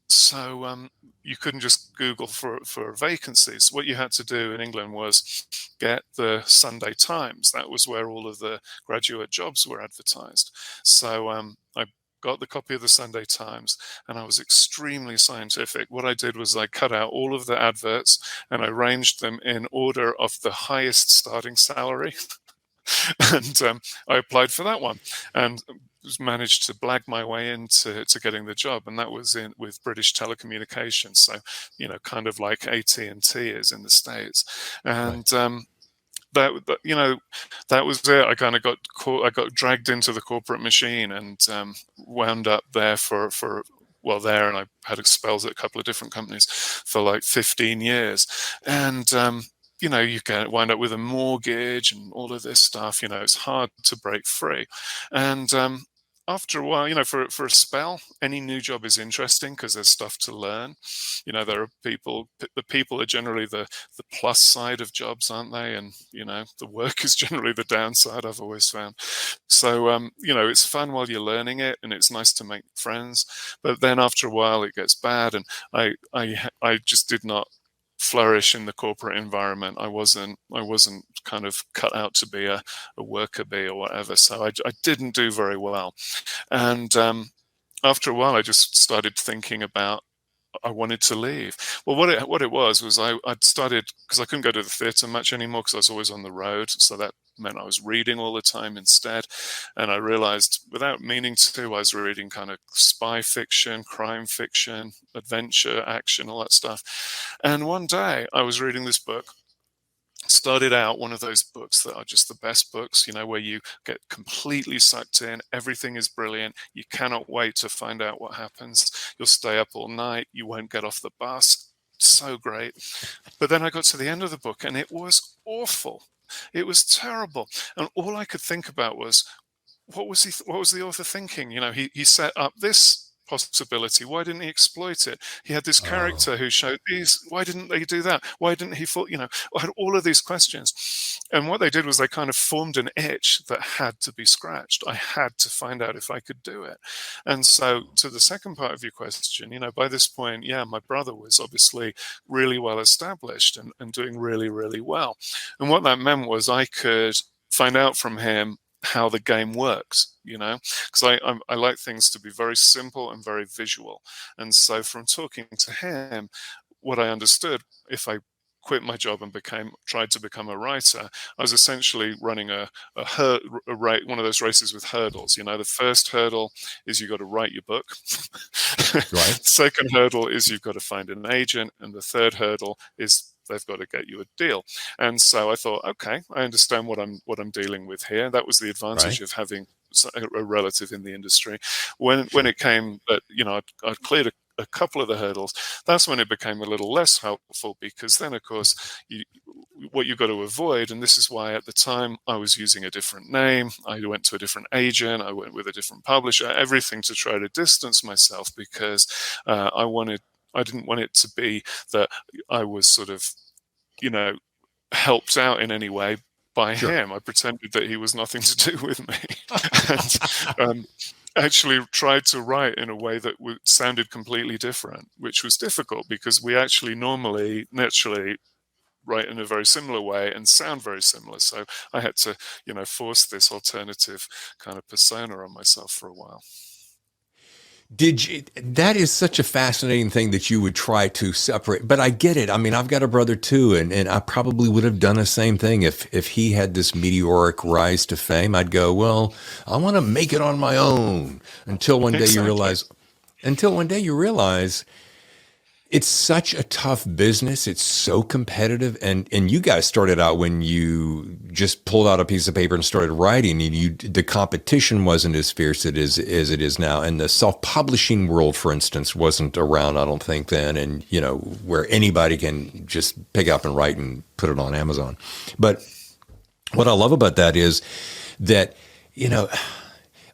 Speaker 4: So you couldn't just Google for vacancies. What you had to do in England was get the Sunday Times. That was where all of the graduate jobs were advertised. So I got the copy of the Sunday Times, and I was extremely scientific. What I did was I cut out all of the adverts and I arranged them in order of the highest starting salary. And I applied for that one, and managed to blag my way into getting the job, and that was in with British Telecommunications, so kind of like AT&T is in the States.
Speaker 2: Right.
Speaker 4: And that was it. I kind of got caught. I got dragged into the corporate machine, and wound up there there, and I had spells at a couple of different companies for like 15 years. And you can wind up with a mortgage and all of this stuff. It's hard to break free. And after a while, for a spell, any new job is interesting because there's stuff to learn. There are the people are generally the plus side of jobs, aren't they? And, the work is generally the downside, I've always found. So, it's fun while you're learning it, and it's nice to make friends. But then after a while, it gets bad. And I just did not flourish in the corporate environment. I wasn't kind of cut out to be a worker bee or whatever. So I didn't do very well. And after a while, I just started thinking about I wanted to leave. Well, what it was I'd started, because I couldn't go to the theatre much anymore because I was always on the road. So that meant I was reading all the time instead. And I realized, without meaning to, I was reading kind of spy fiction, crime fiction, adventure, action, all that stuff. And one day I was reading this book. Started out one of those books that are just the best books, where you get completely sucked in. Everything is brilliant. You cannot wait to find out what happens. You'll stay up all night. You won't get off the bus. So great. But then I got to the end of the book, and it was awful. It was terrible. And all I could think about was, what was the author thinking? He set up this possibility. Why didn't he exploit it? He had this
Speaker 2: Oh,
Speaker 4: character who showed these. Why didn't they do that? Why didn't he I had all of these questions. And what they did was they kind of formed an itch that had to be scratched. I had to find out if I could do it. And so, to the second part of your question, by this point, yeah, my brother was obviously really well established and doing really, really well. And what that meant was I could find out from him how the game works, because I like things to be very simple and very visual. And so from talking to him, what I understood, if I quit my job and tried to become a writer, I was essentially running one of those races with hurdles. The first hurdle is you've got to write your book.
Speaker 2: right.
Speaker 4: Second hurdle is you've got to find an agent, and the third hurdle is they've got to get you a deal. And so I thought, okay, I understand what I'm dealing with here. That was the advantage
Speaker 2: Right.
Speaker 4: of having a relative in the industry. When
Speaker 2: Sure.
Speaker 4: it came that I'd cleared a couple of the hurdles, that's when it became a little less helpful, because then, of course, what you've got to avoid, and this is why at the time I was using a different name, I went to a different agent, I went with a different publisher, everything to try to distance myself, because I didn't want it to be that I was sort of, helped out in any way by
Speaker 2: Sure.
Speaker 4: him. I pretended that he was nothing to do with me, and actually tried to write in a way that sounded completely different, which was difficult because we actually naturally write in a very similar way and sound very similar. So I had to, force this alternative kind of persona on myself for a while.
Speaker 2: That is such a fascinating thing that you would try to separate, but I get it. I mean, I've got a brother too, and I probably would have done the same thing if he had this meteoric rise to fame. I'd go, well, I want to make it on my own until one day you
Speaker 4: Exactly.
Speaker 2: realize it's such a tough business. It's so competitive. And you guys started out when you just pulled out a piece of paper and started writing, and the competition wasn't as fierce as it is now. And the self-publishing world, for instance, wasn't around, I don't think, then, and where anybody can just pick up and write and put it on Amazon. But what I love about that is that,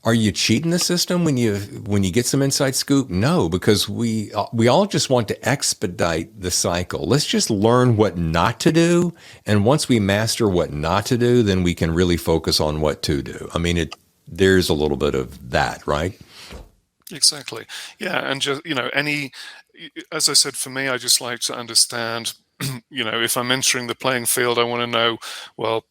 Speaker 2: Are you cheating the system when you get some inside scoop? No, because we all just want to expedite the cycle. Let's just learn what not to do, and once we master what not to do, then we can really focus on what to do. I mean, there's a little bit of that, right?
Speaker 4: Exactly. Yeah, and just as I said, for me, I just like to understand. If I'm entering the playing field, I want to know, well,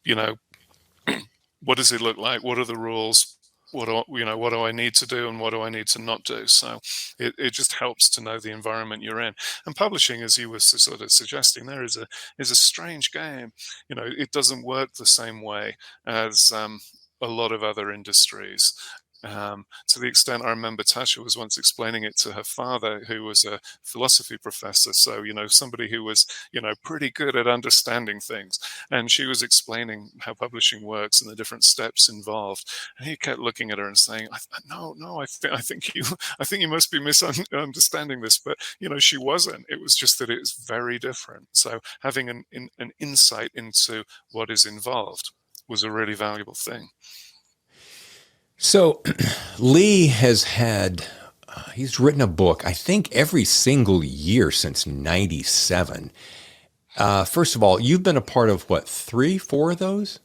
Speaker 4: what does it look like? What are the rules? What do I need to do and what do I need to not do? So it just helps to know the environment you're in. And publishing, as you were sort of suggesting, there is a strange game. It doesn't work the same way as a lot of other industries. To the extent I remember Tasha was once explaining it to her father, who was a philosophy professor. So, somebody who was, pretty good at understanding things. And she was explaining how publishing works and the different steps involved. And he kept looking at her and saying, no, I think you must be misunderstanding this. But, she wasn't. It was just that it was very different. So having an insight into what is involved was a really valuable thing.
Speaker 2: So Lee he's written a book, I think every single year since 97. First of all, you've been a part of what, 3, 4 of those?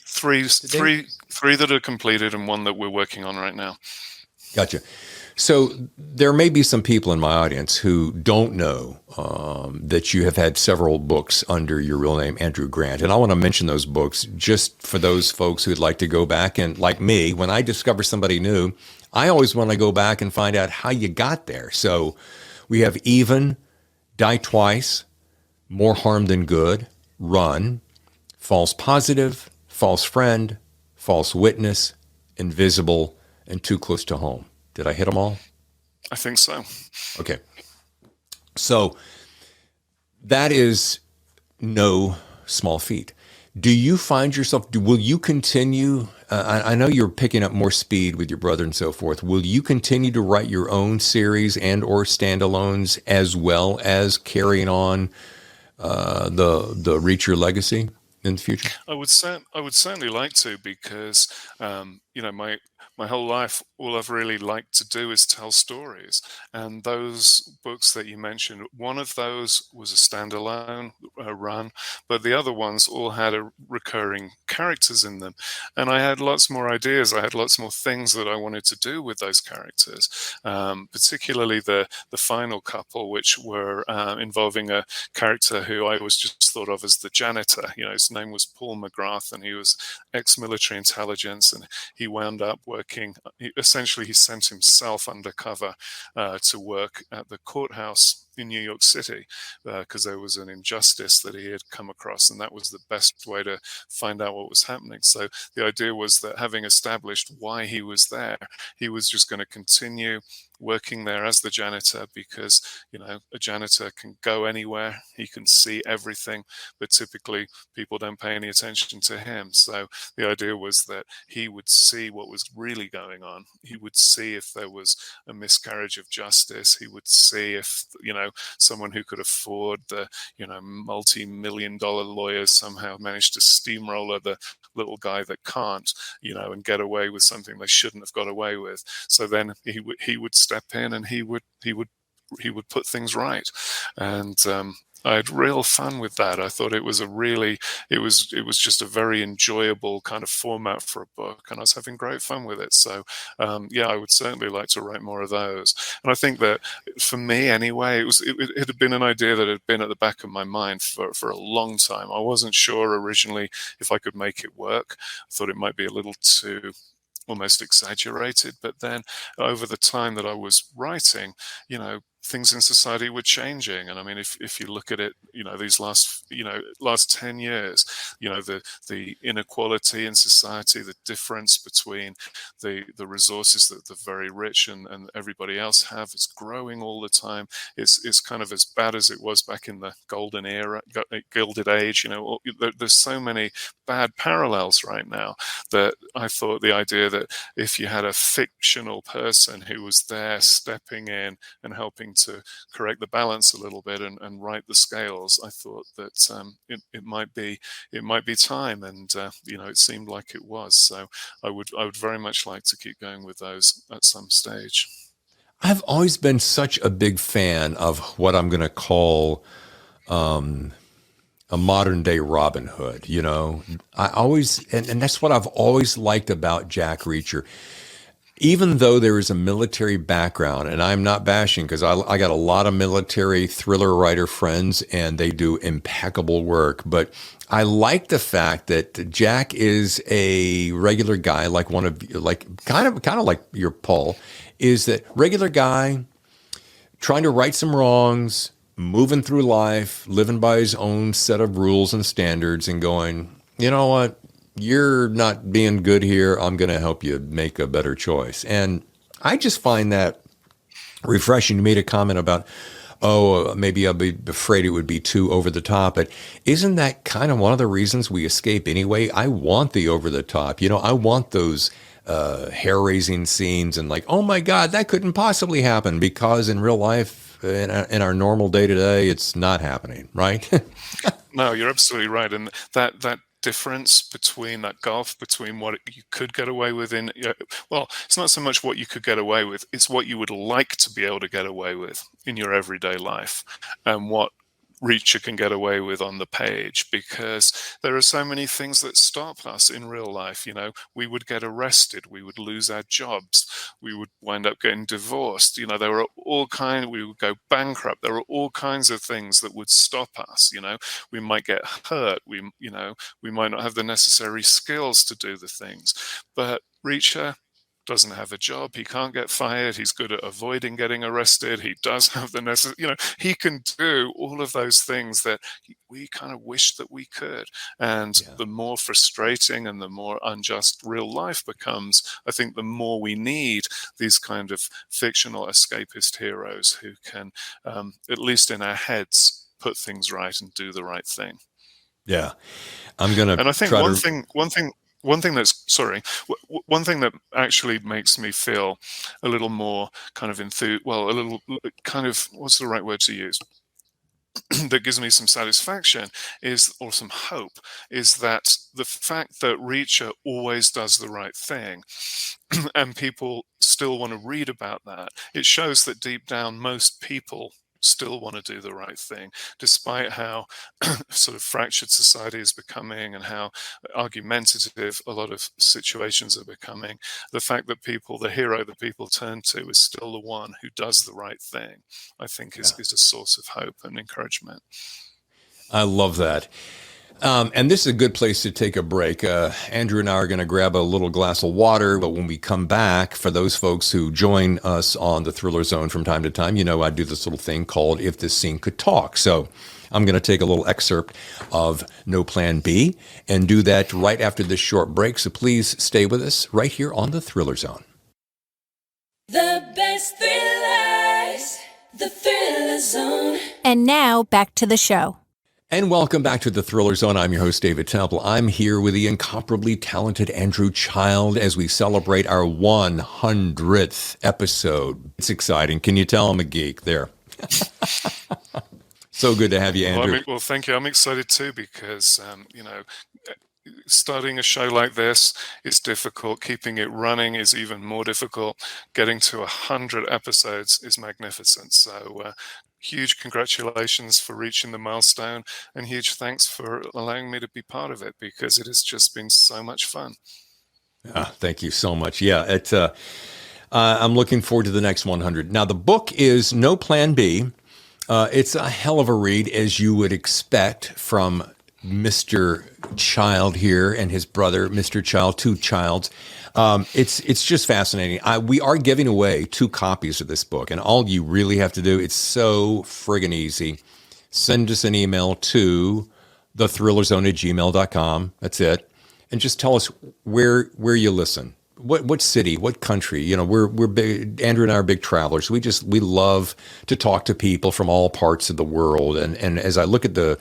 Speaker 4: Three that are completed and one that we're working on right now.
Speaker 2: Gotcha. So there may be some people in my audience who don't know that you have had several books under your real name, Andrew Grant. And I want to mention those books just for those folks who'd like to go back. And like me, when I discover somebody new, I always want to go back and find out how you got there. So we have Even, Die Twice, More Harm Than Good, Run, False Positive, False Friend, False Witness, Invisible, and Too Close to Home. Did I hit them all?
Speaker 4: I think so.
Speaker 2: Okay. So that is no small feat. Do you find yourself, will you continue? I know you're picking up more speed with your brother and so forth. Will you continue to write your own series and or standalones as well as carrying on the Reach Your Legacy in the future?
Speaker 4: I would certainly like to, because my whole life, all I've really liked to do is tell stories. And those books that you mentioned, one of those was a standalone run, but the other ones all had recurring characters in them. And I had lots more ideas. I had lots more things that I wanted to do with those characters, particularly the final couple, which were involving a character who I always just thought of as the janitor. His name was Paul McGrath, and he was ex-military intelligence, and he wound up working. Essentially, he sent himself undercover to work at the courthouse in New York City because there was an injustice that he had come across, and that was the best way to find out what was happening. So the idea was that, having established why he was there, he was just going to continue working there as the janitor, because a janitor can go anywhere, he can see everything, but typically people don't pay any attention to him. So the idea was that he would see what was really going on. He would see if there was a miscarriage of justice. He would see if someone who could afford the multi-million-dollar lawyers somehow managed to steamroller the little guy that can't, and get away with something they shouldn't have got away with. So then he would step in and he would put things right. And I had real fun with that. I thought it was just a very enjoyable kind of format for a book, and I was having great fun with it. So I would certainly like to write more of those. And I think that, for me anyway, it had been an idea that had been at the back of my mind for a long time. I wasn't sure originally if I could make it work. I thought it might be a little too almost exaggerated, but then over the time that I was writing, things in society were changing. And I mean, if you look at it, these last 10 years, the inequality in society, the difference between the resources that the very rich and everybody else have, is growing all the time. It's kind of as bad as it was back in the golden era, Gilded Age. There's so many bad parallels right now that I thought the idea that if you had a fictional person who was there stepping in and helping to correct the balance a little bit and right the scales, I thought that it might be time, and it seemed like it was. So I would very much like to keep going with those at some stage.
Speaker 2: I've always been such a big fan of what I'm going to call a modern day Robin Hood. I always, and that's what I've always liked about Jack Reacher. Even though there is a military background, and I'm not bashing because I got a lot of military thriller writer friends and they do impeccable work, but I like the fact that Jack is a regular guy, like kind of like your Paul, is that regular guy trying to right some wrongs, moving through life, living by his own set of rules and standards, and going, you know what? You're not being good here. I'm going to help you make a better choice. And I just find that refreshing. You made a comment about, maybe I'll be afraid it would be too over the top. But isn't that kind of one of the reasons we escape anyway? I want the over the top. I want those hair raising scenes and like, oh my God, that couldn't possibly happen, because in real life, in our normal day to day, it's not happening, right?
Speaker 4: No, you're absolutely right. And that difference between that gulf between what you could get away with well, it's not so much what you could get away with, it's what you would like to be able to get away with in your everyday life, and what Reacher can get away with on the page, because there are so many things that stop us in real life. We would get arrested, we would lose our jobs, we would wind up getting divorced. There are we would go bankrupt. There are all kinds of things that would stop us. We might get hurt. We might not have the necessary skills to do the things. But Reacher doesn't have a job. He can't get fired. He's good at avoiding getting arrested. He does have the necessary, he can do all of those things that we kind of wish that we could. And the more frustrating and the more unjust real life becomes, I think the more we need these kind of fictional escapist heroes who can, at least in our heads, put things right and do the right thing.
Speaker 2: Yeah. I'm going to,
Speaker 4: and I think one thing that actually makes me feel a little more kind of a little kind of, what's the right word to use? That gives me some satisfaction or some hope, is that the fact that Reacher always does the right thing and people still want to read about that. It shows that deep down, most people still want to do the right thing, despite how sort of fractured society is becoming and how argumentative a lot of situations are becoming. The fact that the hero that people turn to is still the one who does the right thing, I think is a source of hope and encouragement.
Speaker 2: I love that. And this is a good place to take a break. Andrew and I are going to grab a little glass of water, but when we come back, for those folks who join us on the Thriller Zone from time to time, I do this little thing called If This Scene Could Talk. So I'm going to take a little excerpt of No Plan B and do that right after this short break. So please stay with us right here on the Thriller Zone.
Speaker 6: The best thrillers, the Thriller Zone.
Speaker 5: And now back to the show.
Speaker 2: And welcome back to the Thriller Zone. I'm your host, David Temple. I'm here with the incomparably talented Andrew Child as we celebrate our 100th episode. It's exciting. Can you tell I'm a geek there? So good to have you, Andrew.
Speaker 4: Well, thank you. I'm excited too, because, starting a show like this is difficult. Keeping it running is even more difficult. Getting to 100 episodes is magnificent. So, huge congratulations for reaching the milestone, and huge thanks for allowing me to be part of it, because it has just been so much fun.
Speaker 2: Thank you so much. Yeah, I'm looking forward to the next 100. Now, the book is No Plan B. It's a hell of a read, as you would expect from Mr. Child here and his brother, Mr. Child, two Childs. It's just fascinating. We are giving away 2 copies of this book, and all you really have to do, it's so friggin' easy. Send us an email to thethrillerzone@gmail.com. That's it. And just tell us where you listen. What city, what country? We're big. Andrew and I are big travelers. We love to talk to people from all parts of the world. And as I look at the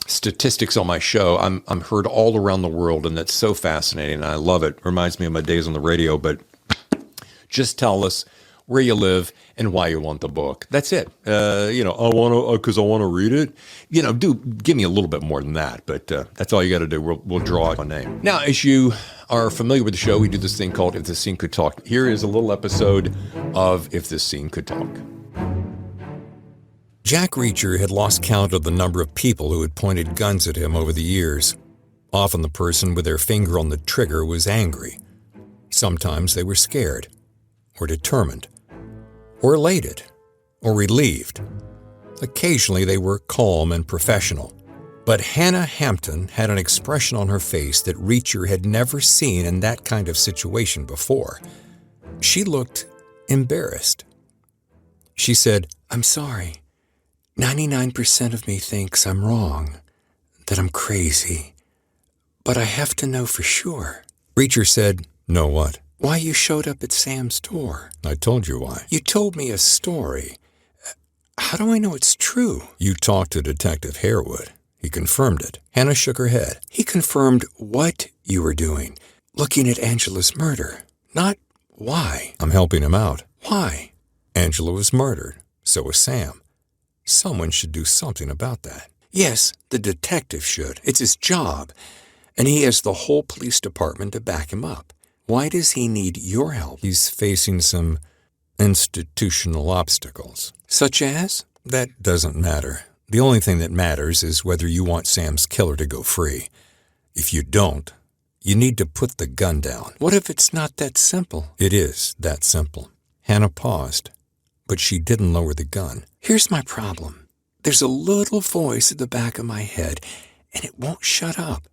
Speaker 2: statistics on my show, I'm heard all around the world, and that's so fascinating. I love it. Reminds me of my days on the radio. But just tell us where you live, and why you want the book. That's it. I want to because I want to read it. Give me a little bit more than that, but that's all you got to do. We'll draw a name. Now, as you are familiar with the show, we do this thing called If This Scene Could Talk. Here is a little episode of If This Scene Could Talk.
Speaker 1: Jack Reacher had lost count of the number of people who had pointed guns at him over the years. Often the person with their finger on the trigger was angry. Sometimes they were scared, or determined, or elated, or relieved. Occasionally they were calm and professional. But Hannah Hampton had an expression on her face that Reacher had never seen in that kind of situation before. She looked embarrassed. She said, "I'm sorry. 99% of me thinks I'm wrong, that I'm crazy. But I have to know for sure." Reacher said, "Know what?" "Why you showed up at Sam's door." "I told you why." "You told me a story. How do I know it's true?" "You talked to Detective Harewood. He confirmed it." Hannah shook her head. "He confirmed what you were doing, looking at Angela's murder, not why." "I'm helping him out." "Why?" "Angela was murdered. So was Sam. Someone should do something about that." "Yes, the detective should. It's his job. And he has the whole police department to back him up. Why does he need your help?" "He's facing some institutional obstacles." "Such as?" "That doesn't matter. The only thing that matters is whether you want Sam's killer to go free. If you don't, you need to put the gun down." "What if it's not that simple?" "It is that simple." Hannah paused, but she didn't lower the gun. "Here's my problem. There's a little voice at the back of my head, and it won't shut up.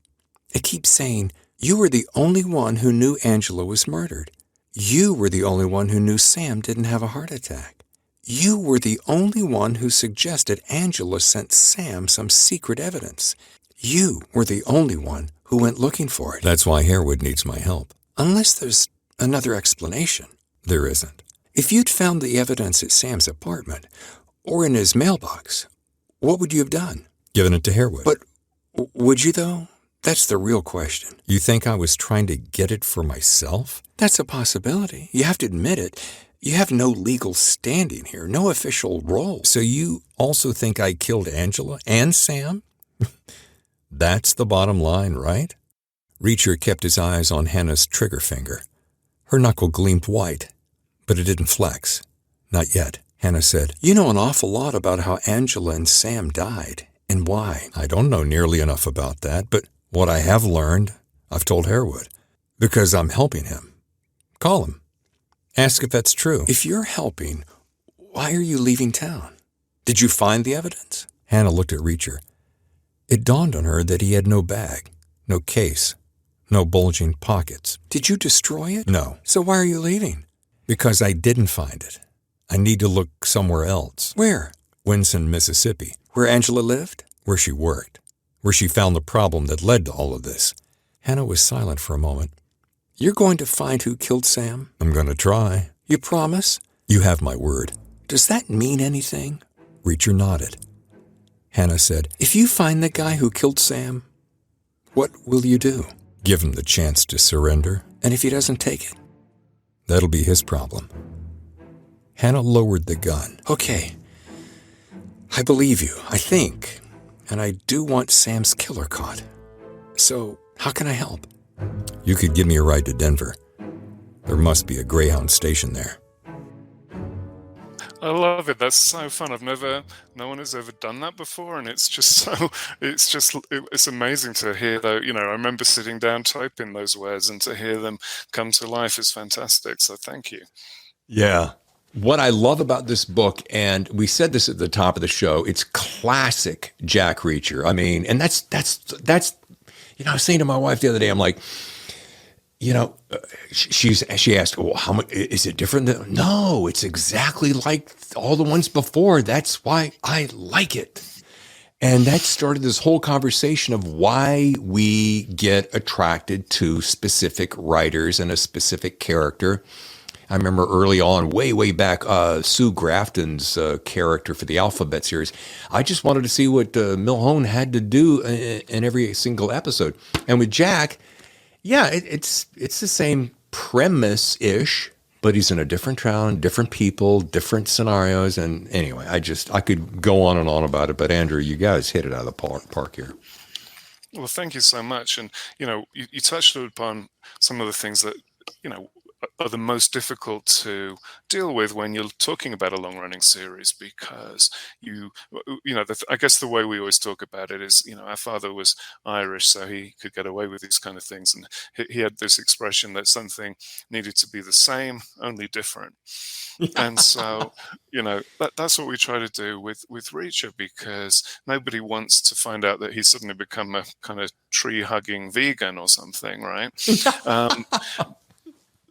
Speaker 1: It keeps saying, you were the only one who knew Angela was murdered. You were the only one who knew Sam didn't have a heart attack. You were the only one who suggested Angela sent Sam some secret evidence. You were the only one who went looking for it." "That's why Harewood needs my help." "Unless there's another explanation." "There isn't." "If you'd found the evidence at Sam's apartment or in his mailbox, what would you have done?" "Given it to Harewood." "But would you, though? That's the real question." "You think I was trying to get it for myself?" "That's a possibility. You have to admit it. You have no legal standing here, no official role." "So you also think I killed Angela and Sam?" "That's the bottom line, right?" Reacher kept his eyes on Hannah's trigger finger. Her knuckle gleamed white, but it didn't flex. "Not yet." Hannah said, "You know an awful lot about how Angela and Sam died, and why." "I don't know nearly enough about that, but what I have learned, I've told Harewood, because I'm helping him. Call him. Ask if that's true." "If you're helping, why are you leaving town? Did you find the evidence?" Hannah looked at Reacher. It dawned on her that he had no bag, no case, no bulging pockets. "Did you destroy it?" "No." "So why are you leaving?" "Because I didn't find it. I need to look somewhere else." "Where?" "Winson, Mississippi." "Where Angela lived?" "Where she worked. Where she found the problem that led to all of this." Hannah was silent for a moment. "You're going to find who killed Sam?" "I'm going to try." "You promise?" "You have my word." "Does that mean anything?" Reacher nodded. Hannah said, "If you find the guy who killed Sam, what will you do?" "Give him the chance to surrender." "And if he doesn't take it?" "That'll be his problem." Hannah lowered the gun. "Okay. I believe you, I think. And I do want Sam's killer caught. So, how can I help?" "You could give me a ride to Denver. There must be a Greyhound station there."
Speaker 4: I love it. That's so fun. No one has ever done that before, and it's amazing to hear though. I remember sitting down typing those words, and to hear them come to life is fantastic. So thank you.
Speaker 2: Yeah. What I love about this book, and we said this at the top of the show, it's classic Jack Reacher. I mean, and that's, I was saying to my wife the other day, I'm like, she asked, "Well, how much is it different?" No, it's exactly like all the ones before. That's why I like it. And that started this whole conversation of why we get attracted to specific writers and a specific character. I remember early on, way back, Sue Grafton's character for the Alphabet series. I just wanted to see what Milhone had to do in every single episode. And with Jack, yeah, it's the same premise-ish, but he's in a different town, different people, different scenarios. And anyway, I could go on and on about it. But Andrew, you guys hit it out of the park here.
Speaker 4: Well, thank you so much. And, you touched upon some of the things that, are the most difficult to deal with when you're talking about a long running series, because I guess the way we always talk about it is, our father was Irish, so he could get away with these kind of things. And he had this expression that something needed to be the same, only different. And so, that's what we try to do with Reacher, because nobody wants to find out that he's suddenly become a kind of tree hugging vegan or something, right?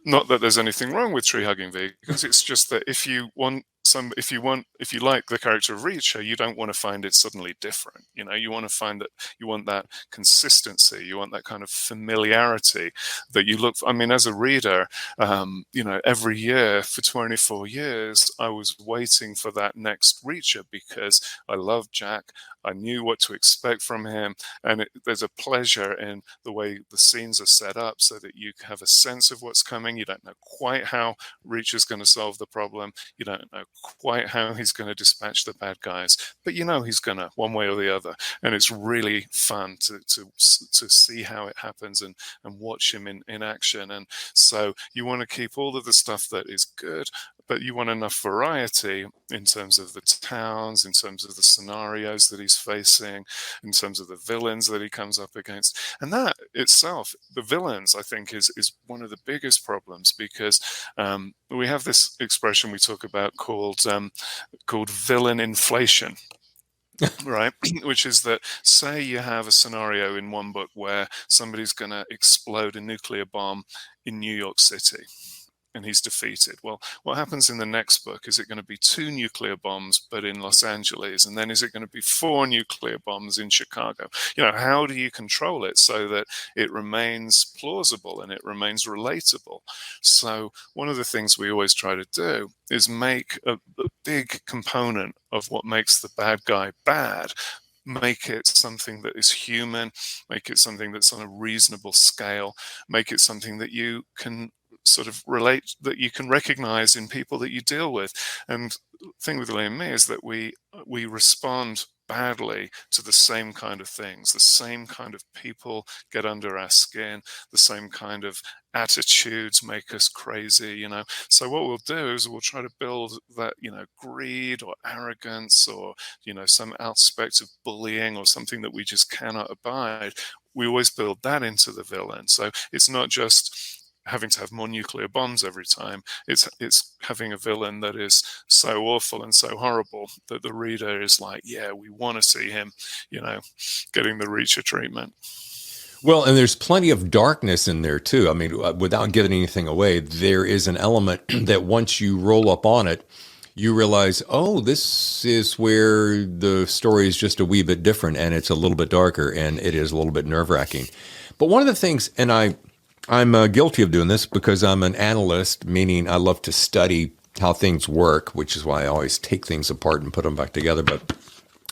Speaker 4: Not that there's anything wrong with tree hugging vegans. It's just that if you like the character of Reacher, you don't want to find it suddenly different. You want to find that you want that consistency. You want that kind of familiarity that you look for. I mean, as a reader, every year for 24 years, I was waiting for that next Reacher because I loved Jack. I knew what to expect from him, and there's a pleasure in the way the scenes are set up so that you have a sense of what's coming. You don't know quite how Reacher's going to solve the problem. You don't know quite how he's going to dispatch the bad guys, but he's going to, one way or the other. And it's really fun to see how it happens and watch him in action. And so you want to keep all of the stuff that is good, but you want enough variety in terms of the towns, in terms of the scenarios that he's facing, in terms of the villains that he comes up against. And that itself, the villains, I think, is one of the biggest problems, because we have this expression we talk about called villain inflation. Right, which is that, say you have a scenario in one book where somebody's going to explode a nuclear bomb in New York City, and he's defeated. Well, what happens in the next book? Is it going to be 2 nuclear bombs, but in Los Angeles? And then is it going to be 4 nuclear bombs in Chicago? How do you control it so that it remains plausible and it remains relatable? So one of the things we always try to do is make a big component of what makes the bad guy bad, make it something that is human, make it something that's on a reasonable scale, make it something that you can sort of relate, that you can recognize in people that you deal with. And the thing with Lee and me is that we respond badly to the same kind of things. The same kind of people get under our skin. The same kind of attitudes make us crazy, So what we'll do is we'll try to build that, greed or arrogance or, some aspect of bullying or something that we just cannot abide. We always build that into the villain. So it's not just having to have more nuclear bombs every time. It's having a villain that is so awful and so horrible that the reader is like, yeah, we want to see him, getting the Reacher treatment.
Speaker 2: Well, and there's plenty of darkness in there too. I mean, without giving anything away, there is an element that once you roll up on it, you realize, oh, this is where the story is just a wee bit different, and it's a little bit darker, and it is a little bit nerve-wracking. But one of the things, and I'm guilty of doing this because I'm an analyst, meaning I love to study how things work, which is why I always take things apart and put them back together. But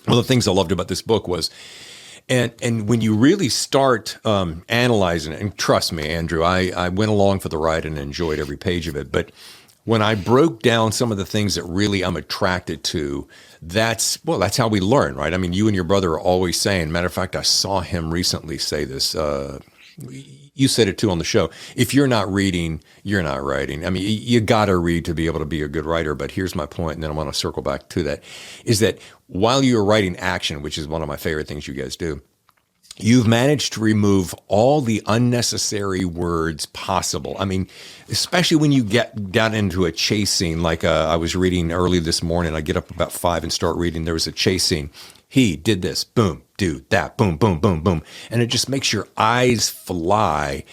Speaker 2: one of the things I loved about this book was, and when you really start analyzing it, and trust me, Andrew, I went along for the ride and enjoyed every page of it. But when I broke down some of the things that really I'm attracted to, that's how we learn, right? I mean, you and your brother are always saying, matter of fact, I saw him recently say this, you said it too on the show. If you're not reading, you're not writing. I mean, you got to read to be able to be a good writer. But here's my point, and then I want to circle back to that, is that while you're writing action, which is one of my favorite things you guys do, you've managed to remove all the unnecessary words possible. I mean, especially when you got into a chase scene, like I was reading early this morning. I get up about 5 and start reading. There was a chase scene. He did this, boom, dude, that, boom, boom, boom, boom. And it just makes your eyes fly.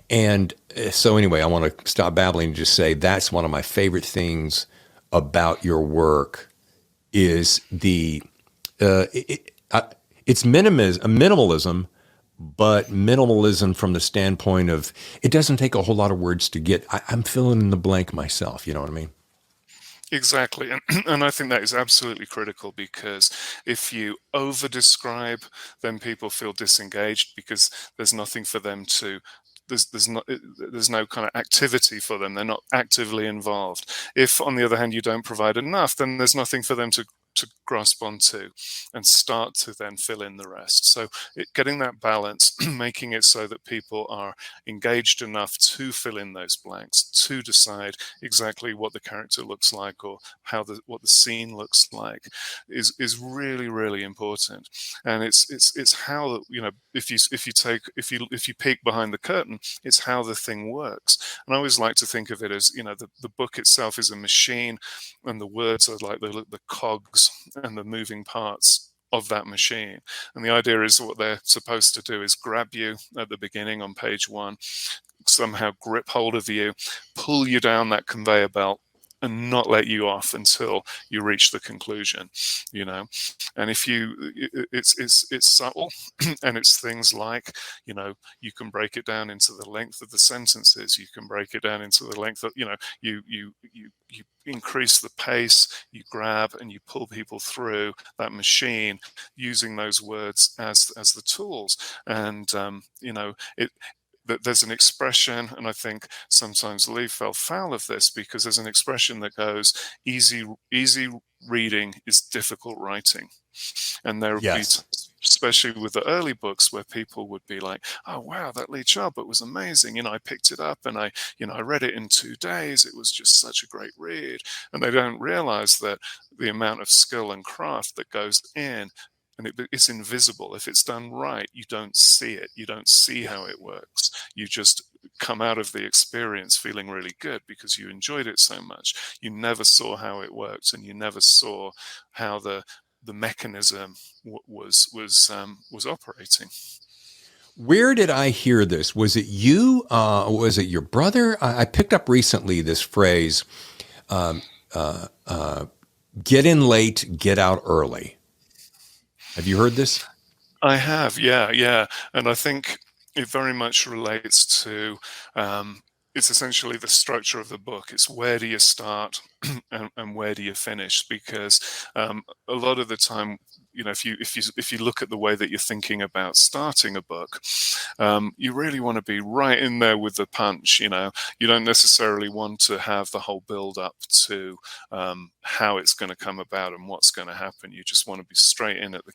Speaker 2: And so anyway, I want to stop babbling and just say that's one of my favorite things about your work is it's minimalism, but minimalism from the standpoint of it doesn't take a whole lot of words to get. I'm filling in the blank myself. You know what I mean?
Speaker 4: Exactly. And I think that is absolutely critical, because if you over describe, then people feel disengaged because there's nothing for them to there's no kind of activity for them. They're not actively involved. If, on the other hand, you don't provide enough, then there's nothing for them to grasp onto and start to then fill in the rest. So getting that balance, making it so that people are engaged enough to fill in those blanks, to decide exactly what the character looks like or what the scene looks like, is really, really important. And it's how, if you peek behind the curtain, it's how the thing works. And I always like to think of it as, the book itself is a machine, and the words are like the cogs and the moving parts of that machine. And the idea is what they're supposed to do is grab you at the beginning on page 1, somehow grip hold of you, pull you down that conveyor belt, and not let you off until you reach the conclusion, And if it's subtle, and it's things like, you can break it down into the length of the sentences. You can break it down into the length of, you increase the pace, you grab and you pull people through that machine using those words as the tools. And, there's an expression, and I think sometimes Lee fell foul of this, because there's an expression that goes, easy reading is difficult writing. And there would be, especially with the early books, where people would be like, oh wow, that Lee Child book was amazing, I picked it up and I read it in 2 days. It was just such a great read. And they don't realize that the amount of skill and craft that goes in, and it's invisible. If it's done right, you don't see it. You don't see how it works. You just come out of the experience feeling really good because you enjoyed it so much. You never saw how it worked, and you never saw how the mechanism was operating.
Speaker 2: Where did I hear this? Was it you? Was it your brother? I picked up recently this phrase, get in late, get out early. Have you heard this?
Speaker 4: I have, yeah. And I think it very much relates to, it's essentially the structure of the book. It's where do you start and where do you finish? Because a lot of the time, if you look at the way that you're thinking about starting a book, you really want to be right in there with the punch. You don't necessarily want to have the whole build up to how it's going to come about and what's going to happen. You just want to be straight in at the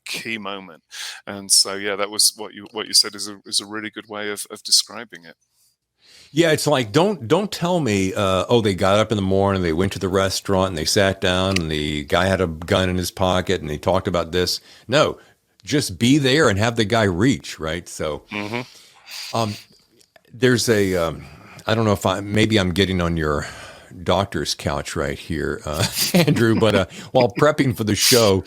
Speaker 4: key moment. And so, yeah, that was what you said is a really good way of describing it.
Speaker 2: Yeah, it's like, don't tell me, they got up in the morning, they went to the restaurant and they sat down and the guy had a gun in his pocket and he talked about this. No, just be there and have the guy reach, right? So there's I don't know if maybe I'm getting on your doctor's couch right here, Andrew, but while prepping for the show,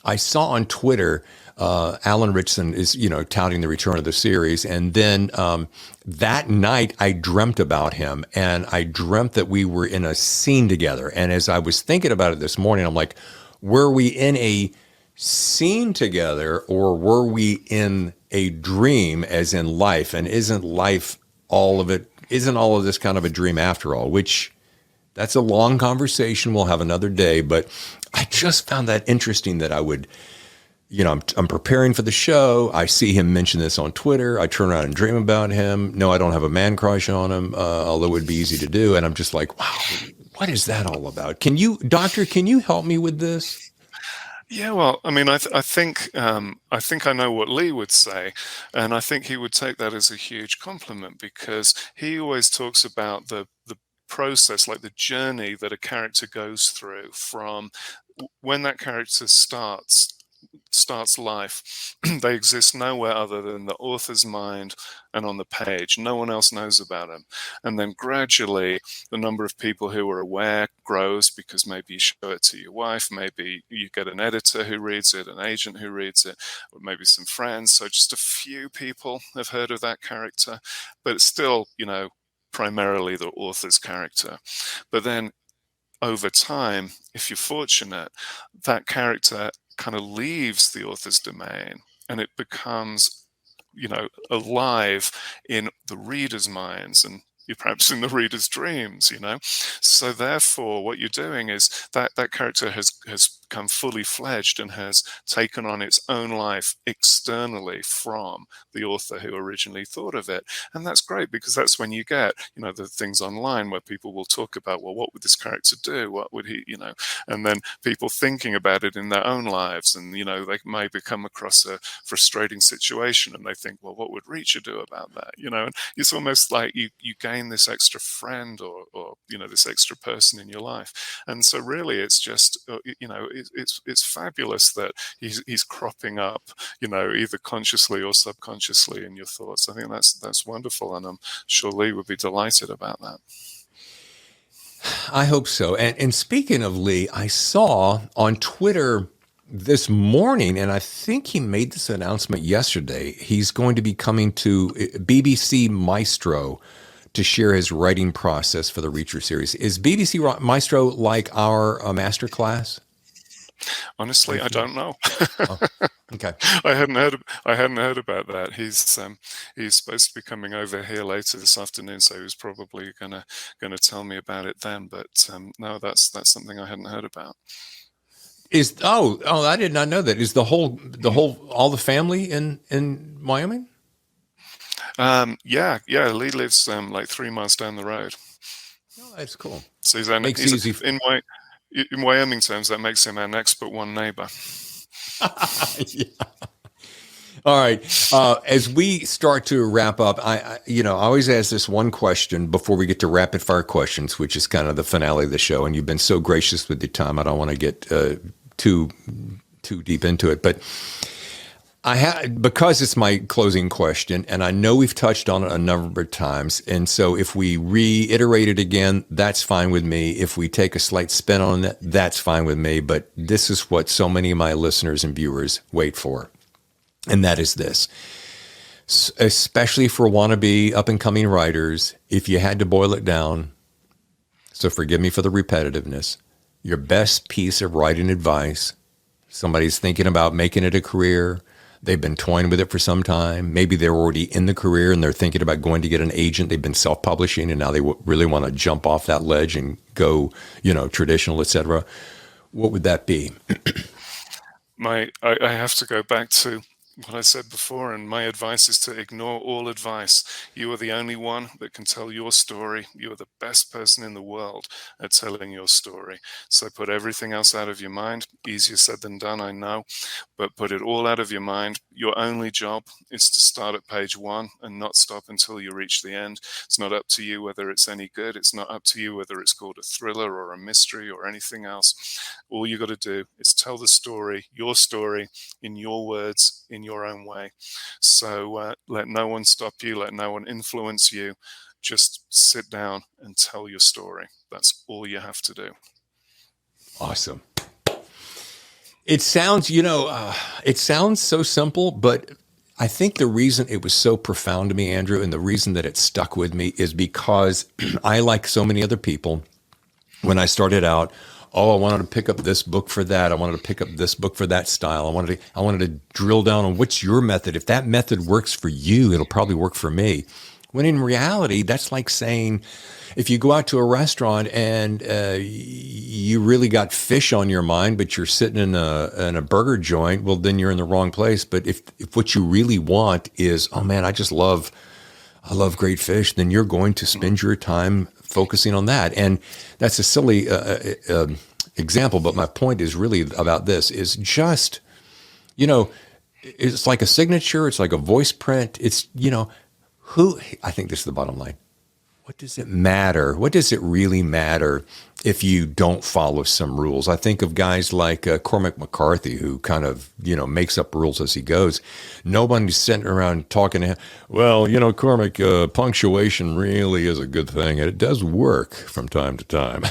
Speaker 2: I saw on Twitter, Alan Ritchson is, touting the return of the series. And then that night I dreamt about him, and I dreamt that we were in a scene together. And as I was thinking about it this morning, I'm like, were we in a scene together, or were we in a dream as in life? And isn't life all of it? Isn't all of this kind of a dream after all? Which, that's a long conversation. We'll have another day. But I just found that interesting that I would, I'm preparing for the show. I see him mention this on Twitter. I turn around and dream about him. No, I don't have a man crush on him, although it would be easy to do. And I'm just like, wow, what is that all about? Doctor, can you help me with this?
Speaker 4: Yeah, well, I mean, I think I know what Lee would say, and I think he would take that as a huge compliment, because he always talks about the process, like the journey that a character goes through from when that character starts life. They exist nowhere other than the author's mind and on the page. No one else knows about them. And then gradually the number of people who are aware grows, because maybe you show it to your wife, maybe you get an editor who reads it, an agent who reads it, or maybe some friends. So just a few people have heard of that character, but it's still, primarily the author's character. But then over time, if you're fortunate, that character kind of leaves the author's domain and it becomes, alive in the reader's minds and perhaps in the reader's dreams, So therefore, what you're doing is that character has become fully fledged and has taken on its own life externally from the author who originally thought of it. And that's great, because that's when you get, the things online where people will talk about, well, what would this character do? What would he, and then people thinking about it in their own lives. And, they may come across a frustrating situation and they think, well, what would Reacher do about that? And it's almost like you gain this extra friend or this extra person in your life. And so really it's just, it's fabulous that he's cropping up, either consciously or subconsciously in your thoughts. I think that's wonderful. And I'm sure Lee would be delighted about that.
Speaker 2: I hope so. And speaking of Lee, I saw on Twitter this morning, and I think he made this announcement yesterday, he's going to be coming to BBC Maestro to share his writing process for the Reacher series. Is BBC Maestro like our master class?
Speaker 4: Honestly, I don't know.
Speaker 2: Oh, okay.
Speaker 4: I hadn't heard about that. He's supposed to be coming over here later this afternoon, so he was probably gonna tell me about it then. But no, that's something I hadn't heard about.
Speaker 2: I did not know that. Is all the family in Wyoming?
Speaker 4: Yeah. Lee lives like 3 miles down the road.
Speaker 2: Oh, that's cool.
Speaker 4: So he's
Speaker 2: easy.
Speaker 4: In Wyoming terms, that makes him our next but one neighbor.
Speaker 2: Yeah. All right. As we start to wrap up, I always ask this one question before we get to rapid fire questions, which is kind of the finale of the show. And you've been so gracious with your time. I don't want to get too deep into it, but because it's my closing question, and I know we've touched on it a number of times, and so if we reiterate it again, that's fine with me. If we take a slight spin on it, that's fine with me. But this is what so many of my listeners and viewers wait for, and that is this. Especially for wannabe up-and-coming writers, if you had to boil it down, so forgive me for the repetitiveness, your best piece of writing advice, somebody's thinking about making it a career, they've been toying with it for some time. Maybe they're already in the career and they're thinking about going to get an agent. They've been self-publishing and now they really want to jump off that ledge and go, traditional, etc. What would that be?
Speaker 4: I have to go back to what I said before, and my advice is to ignore all advice. You are the only one that can tell your story. You are the best person in the world at telling your story. So put everything else out of your mind. Easier said than done, I know, but put it all out of your mind. Your only job is to start at page 1 and not stop until you reach the end. It's not up to you whether it's any good. It's not up to you whether it's called a thriller or a mystery or anything else. All you got to do is tell the story, your story, in your words, in your own way. So let no one stop you. Let no one influence you. Just sit down and tell your story. That's all you have to do.
Speaker 2: Awesome. It sounds, it sounds so simple, but I think the reason it was so profound to me, Andrew, and the reason that it stuck with me is because I, like so many other people, when I started out, I wanted to pick up this book for that. I wanted to pick up this book for that style. I wanted to drill down on what's your method. If that method works for you, it'll probably work for me. When in reality, that's like saying, if you go out to a restaurant and you really got fish on your mind, but you're sitting in a burger joint, well, then you're in the wrong place. But if what you really want is, oh man, I love great fish, then you're going to spend your time focusing on that. And that's a silly example, but my point is really about this, is just, it's like a signature, it's like a voice print, it's, I think this is the bottom line. What does it matter? What does it really matter if you don't follow some rules? I think of guys like Cormac McCarthy, who kind of, makes up rules as he goes. Nobody's sitting around talking to him. Well, Cormac, punctuation really is a good thing, and it does work from time to time.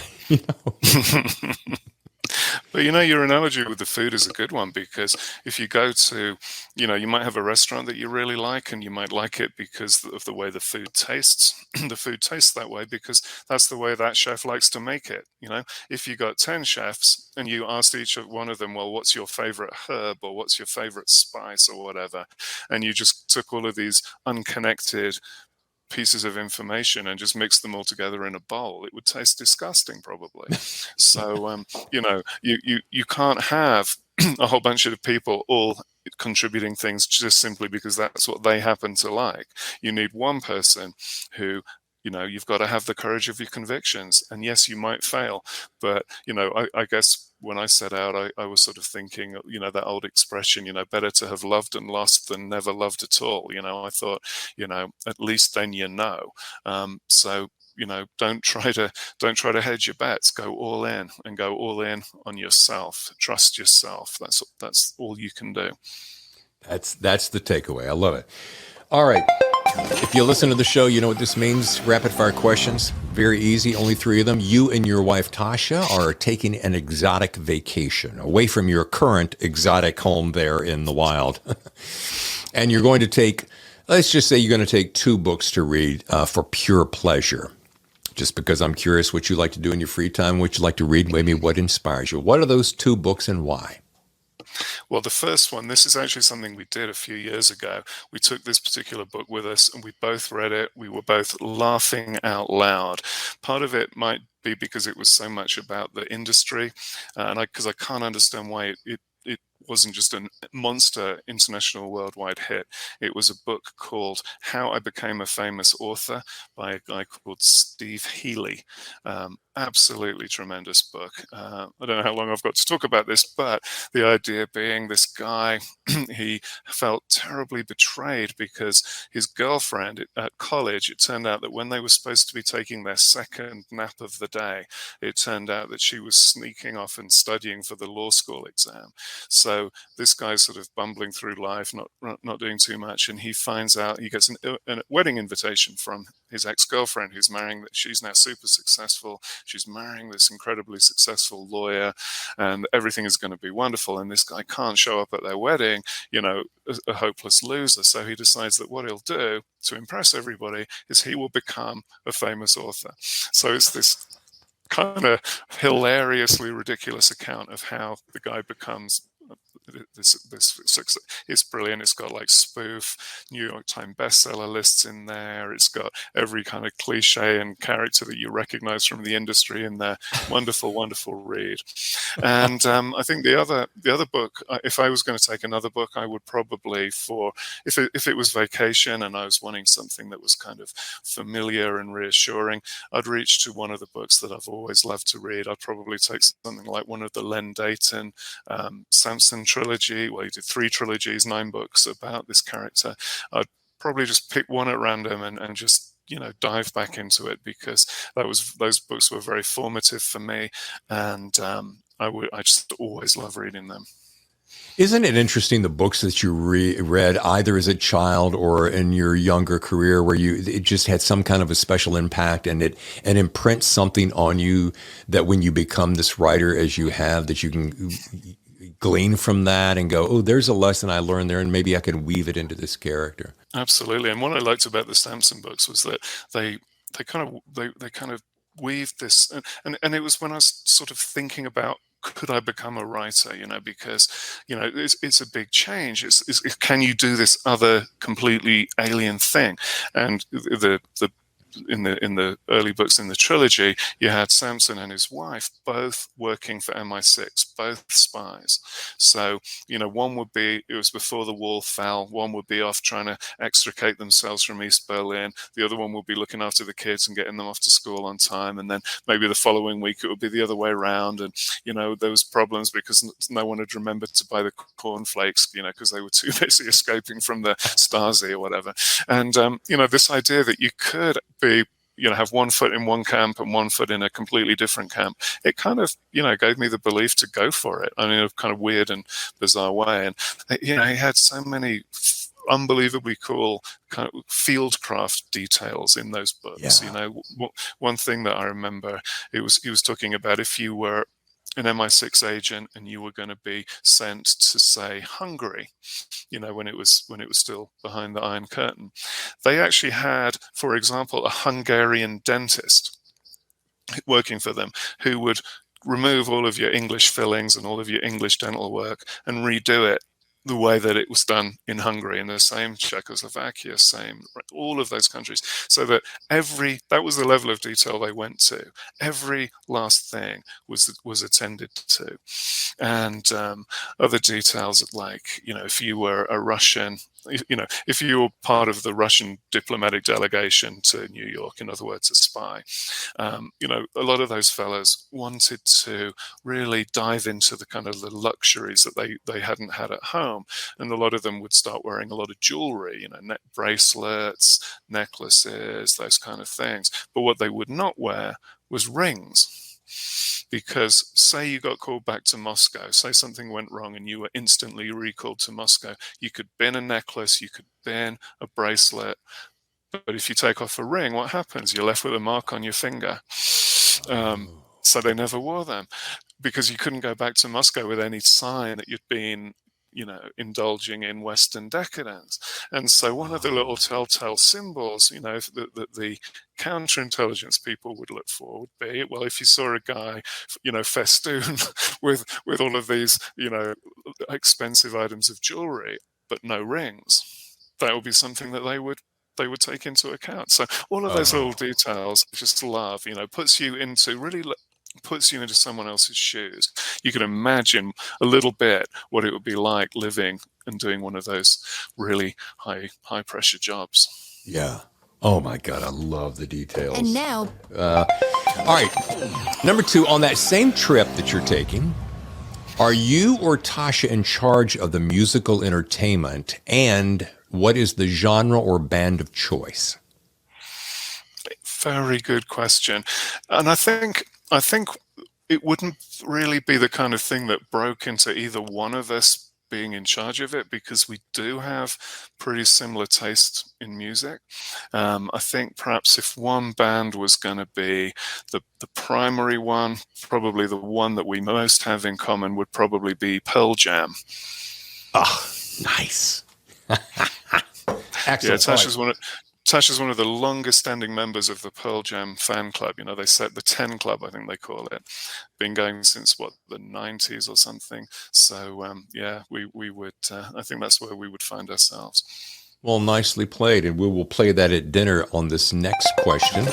Speaker 4: But your analogy with the food is a good one, because if you go to, you might have a restaurant that you really like, and you might like it because of the way the food tastes. The food tastes that way because that's the way that chef likes to make it. If you got 10 chefs and you asked each one of them, well, what's your favorite herb or what's your favorite spice or whatever, and you just took all of these unconnected pieces of information and just mixed them all together in a bowl, it would taste disgusting probably. So, you can't have a whole bunch of people all contributing things just simply because that's what they happen to like. You need one person who, you've got to have the courage of your convictions. And yes, you might fail, but, I guess when I set out, I was sort of thinking, that old expression, better to have loved and lost than never loved at all. I thought, at least then So, don't try to hedge your bets. Go all in, and go all in on yourself. Trust yourself. That's all you can do.
Speaker 2: That's the takeaway. I love it. All right. If you listen to the show, you know what this means. Rapid fire questions. Very easy. Only 3 of them. You and your wife, Tasha, are taking an exotic vacation away from your current exotic home there in the wild. And you're going to take, let's just say you're going to take 2 books to read for pure pleasure. Just because I'm curious what you like to do in your free time, what you like to read, maybe what inspires you. What are those 2 books and why?
Speaker 4: Well, the first one, this is actually something we did a few years ago. We took this particular book with us and we both read it. We were both laughing out loud. Part of it might be because it was so much about the industry, because I can't understand why it wasn't just a monster international worldwide hit. It was a book called How I Became a Famous Author by a guy called Steve Healy. Absolutely tremendous book. I don't know how long I've got to talk about this, but the idea being this guy, he felt terribly betrayed because his girlfriend at college, it turned out that when they were supposed to be taking their second nap of the day, it turned out that she was sneaking off and studying for the law school exam. So this guy's sort of bumbling through life, not doing too much, and he finds out, he gets a wedding invitation from his ex-girlfriend who's marrying, she's now super successful. She's marrying this incredibly successful lawyer and everything is going to be wonderful. And this guy can't show up at their wedding, a hopeless loser. So he decides that what he'll do to impress everybody is he will become a famous author. So it's this kind of hilariously ridiculous account of how the guy becomes this success. It's brilliant. It's got like spoof New York Times bestseller lists in there. It's got every kind of cliche and character that you recognize from the industry in there. Wonderful, wonderful read. And I think the other book, if I was going to take another book, I would probably, if it was vacation and I was wanting something that was kind of familiar and reassuring, I'd reach to one of the books that I've always loved to read. I'd probably take something like one of the Len Deighton Samson trilogy. Well, he did 3 trilogies, 9 books about this character. I'd probably just pick one at random and just dive back into it, because those books were very formative for me, and I just always love reading them.
Speaker 2: Isn't it interesting, the books that you read either as a child or in your younger career, where it just had some kind of a special impact and it imprints something on you that when you become this writer as you have, that you can glean from that and go, oh, there's a lesson I learned there, and maybe I can weave it into this character.
Speaker 4: Absolutely. And what I liked about the Samson books was that they kind of weaved this, and it was when I was sort of thinking about, could I become a writer? Because it's a big change. It's can you do this other completely alien thing? And in the early books in the trilogy, you had Samson and his wife both working for MI6, both spies. So, one would be, it was before the wall fell, one would be off trying to extricate themselves from East Berlin, the other one would be looking after the kids and getting them off to school on time, and then maybe the following week it would be the other way around, and there was problems because no one had remembered to buy the cornflakes, because they were too busy escaping from the Stasi or whatever. And this idea that you could be, have one foot in one camp and one foot in a completely different camp, it kind of, gave me the belief to go for it. I mean, in a kind of weird and bizarre way. And, he had so many unbelievably cool kind of fieldcraft details in those books.
Speaker 2: Yeah.
Speaker 4: One thing that I remember, he was talking about, if you were an MI6 agent and you were going to be sent to, say, Hungary, when it was still behind the Iron Curtain, they actually had, for example, a Hungarian dentist working for them who would remove all of your English fillings and all of your English dental work and redo it the way that it was done in Hungary, and the same Czechoslovakia, same all of those countries, so that that was the level of detail they went to. Every last thing was attended to, and other details like, if you were a Russian, if you were part of the Russian diplomatic delegation to New York, in other words, a spy, a lot of those fellows wanted to really dive into the kind of the luxuries that they hadn't had at home. And a lot of them would start wearing a lot of jewelry, neck bracelets, necklaces, those kind of things. But what they would not wear was rings. Because say you got called back to Moscow, say something went wrong and you were instantly recalled to Moscow, you could bin a necklace, you could bin a bracelet, but if you take off a ring, what happens? You're left with a mark on your finger. So they never wore them, because you couldn't go back to Moscow with any sign that you'd been, indulging in Western decadence. And so one of the little telltale symbols, that the counterintelligence people would look for would be, well, if you saw a guy, festooned with all of these, expensive items of jewelry, but no rings, that would be something that they would take into account. So all of those little details, I just love, puts you into someone else's shoes. You can imagine a little bit what it would be like living and doing one of those really high pressure jobs.
Speaker 2: Yeah. Oh my God, I love the details.
Speaker 5: And now,
Speaker 2: all right. Number 2, on that same trip that you're taking, are you or Tasha in charge of the musical entertainment, and what is the genre or band of choice?
Speaker 4: Very good question. And I think it wouldn't really be the kind of thing that broke into either one of us being in charge of it, because we do have pretty similar taste in music. I think perhaps if one band was going to be the primary one, probably the one that we most have in common would probably be Pearl Jam.
Speaker 2: Oh, nice. Excellent.
Speaker 4: Yeah, Tasha's one of the longest standing members of the Pearl Jam fan club. They set the 10 Club, I think they call it. Been going since, the 90s or something. So, we would, I think that's where we would find ourselves.
Speaker 2: Well, nicely played. And we will play that at dinner on this next question.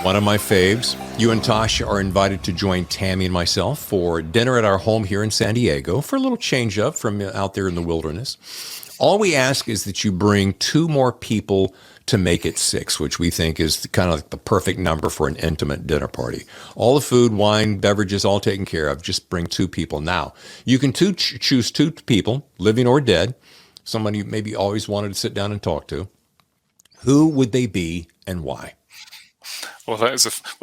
Speaker 2: One of my faves. You and Tasha are invited to join Tammy and myself for dinner at our home here in San Diego for a little change up from out there in the wilderness. All we ask is that you bring 2 more people to make it 6, which we think is kind of like the perfect number for an intimate dinner party. All the food, wine, beverages, all taken care of. Just bring 2 people. Now, you can choose 2 people, living or dead, somebody you maybe always wanted to sit down and talk to. Who would they be and why?
Speaker 4: Well,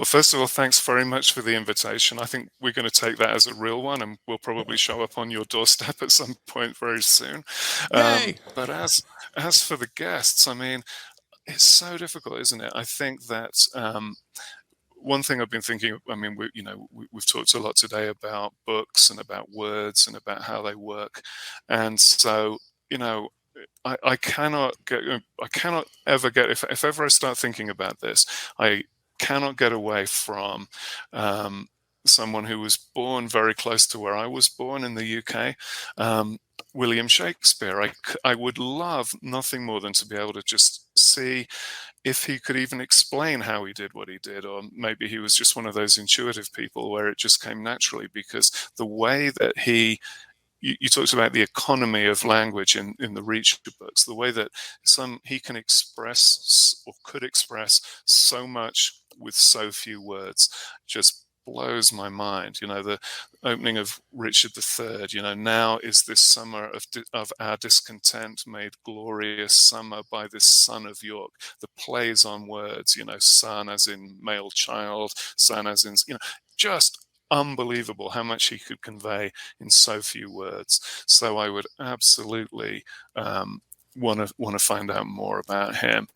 Speaker 4: first of all, thanks very much for the invitation. I think we're going to take that as a real one, and we'll probably show up on your doorstep at some point very soon. But as for the guests, I mean, it's so difficult, isn't it? I think that one thing I've been thinking, I mean, we've talked a lot today about books and about words and about how they work, and so I cannot ever get, if ever I start thinking about this, I cannot get away from someone who was born very close to where I was born in the UK, William Shakespeare. I would love nothing more than to be able to just see if he could even explain how he did what he did, or maybe he was just one of those intuitive people where it just came naturally, because the way that you talked about the economy of language in the Reacher books, the way that he can express or could express so much with so few words just blows my mind. The opening of Richard III, now is this summer of our discontent made glorious summer by this son of York. The plays on words, son as in male child, son as in, just unbelievable how much he could convey in so few words. So I would absolutely want to find out more about him.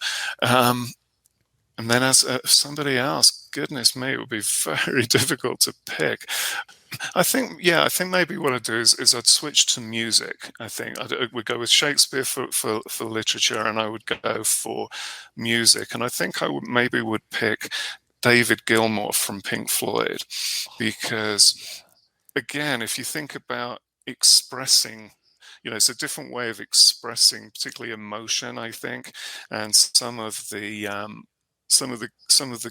Speaker 4: And then as somebody else, goodness me, it would be very difficult to pick. I think maybe what I'd do is I'd switch to music. I think I would go with Shakespeare for literature, and I would go for music. And I think I would pick David Gilmour from Pink Floyd, because again, if you think about expressing it's a different way of expressing, particularly emotion, I think, and some of the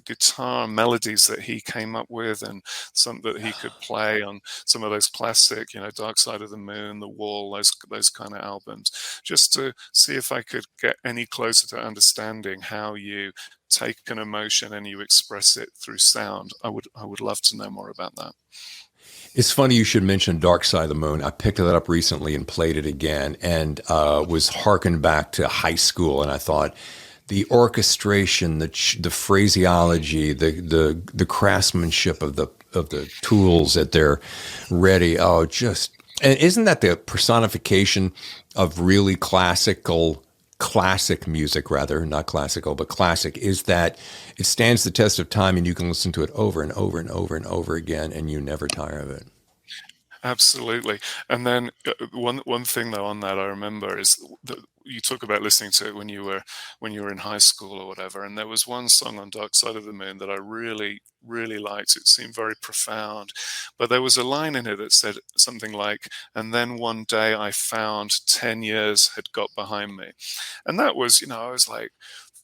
Speaker 4: guitar melodies that he came up with, and some that he could play on some of those classic, Dark Side of the Moon, The Wall, those kind of albums, just to see if I could get any closer to understanding how you take an emotion and you express it through sound. I would love to know more about that.
Speaker 2: It's funny you should mention Dark Side of the Moon. I picked that up recently and played it again, and was harkened back to high school, and I thought, the orchestration, the phraseology, the craftsmanship of the tools that they're ready. Oh, and isn't that the personification of really classic music, rather, not classical, but classic, is that it stands the test of time and you can listen to it over and over and over and over again and you never tire of it.
Speaker 4: Absolutely. And then one thing though on that I remember is that you talk about listening to it when you were in high school or whatever. And there was one song on Dark Side of the Moon that I really, really liked. It seemed very profound, but there was a line in it that said something like, "And then one day I found 10 years had got behind me." And that was, I was like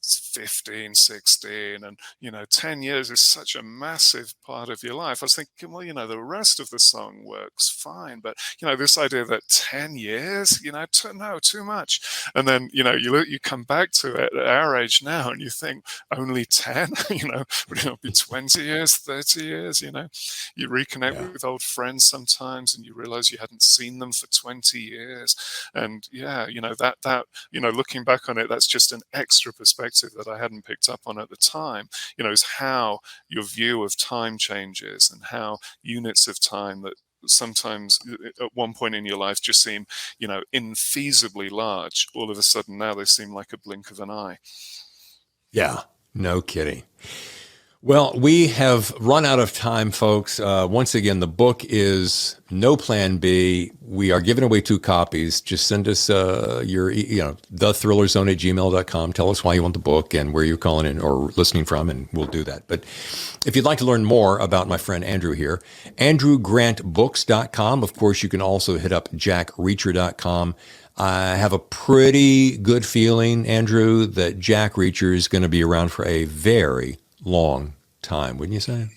Speaker 4: 15, 16, and 10 years is such a massive part of your life. I was thinking, well, the rest of the song works fine, but this idea that 10 years, no, too much. And then you come back to it at our age now and you think, only 10, would it not be 20 years, 30 years? You reconnect with old friends sometimes and you realize you hadn't seen them for 20 years. And looking back on it, that's just an extra perspective that I hadn't picked up on at the time, is how your view of time changes, and how units of time that sometimes at one point in your life just seem, infeasibly large, all of a sudden now they seem like a blink of an eye.
Speaker 2: Yeah, no kidding. Well, we have run out of time, folks. Once again, the book is No Plan B. We are giving away 2 copies. Just send us your, thethrillerzone@gmail.com. Tell us why you want the book and where you're calling in or listening from, and we'll do that. But if you'd like to learn more about my friend Andrew here, andrewgrantbooks.com. Of course, you can also hit up jackreacher.com. I have a pretty good feeling, Andrew, that Jack Reacher is going to be around for a very long time, wouldn't you say?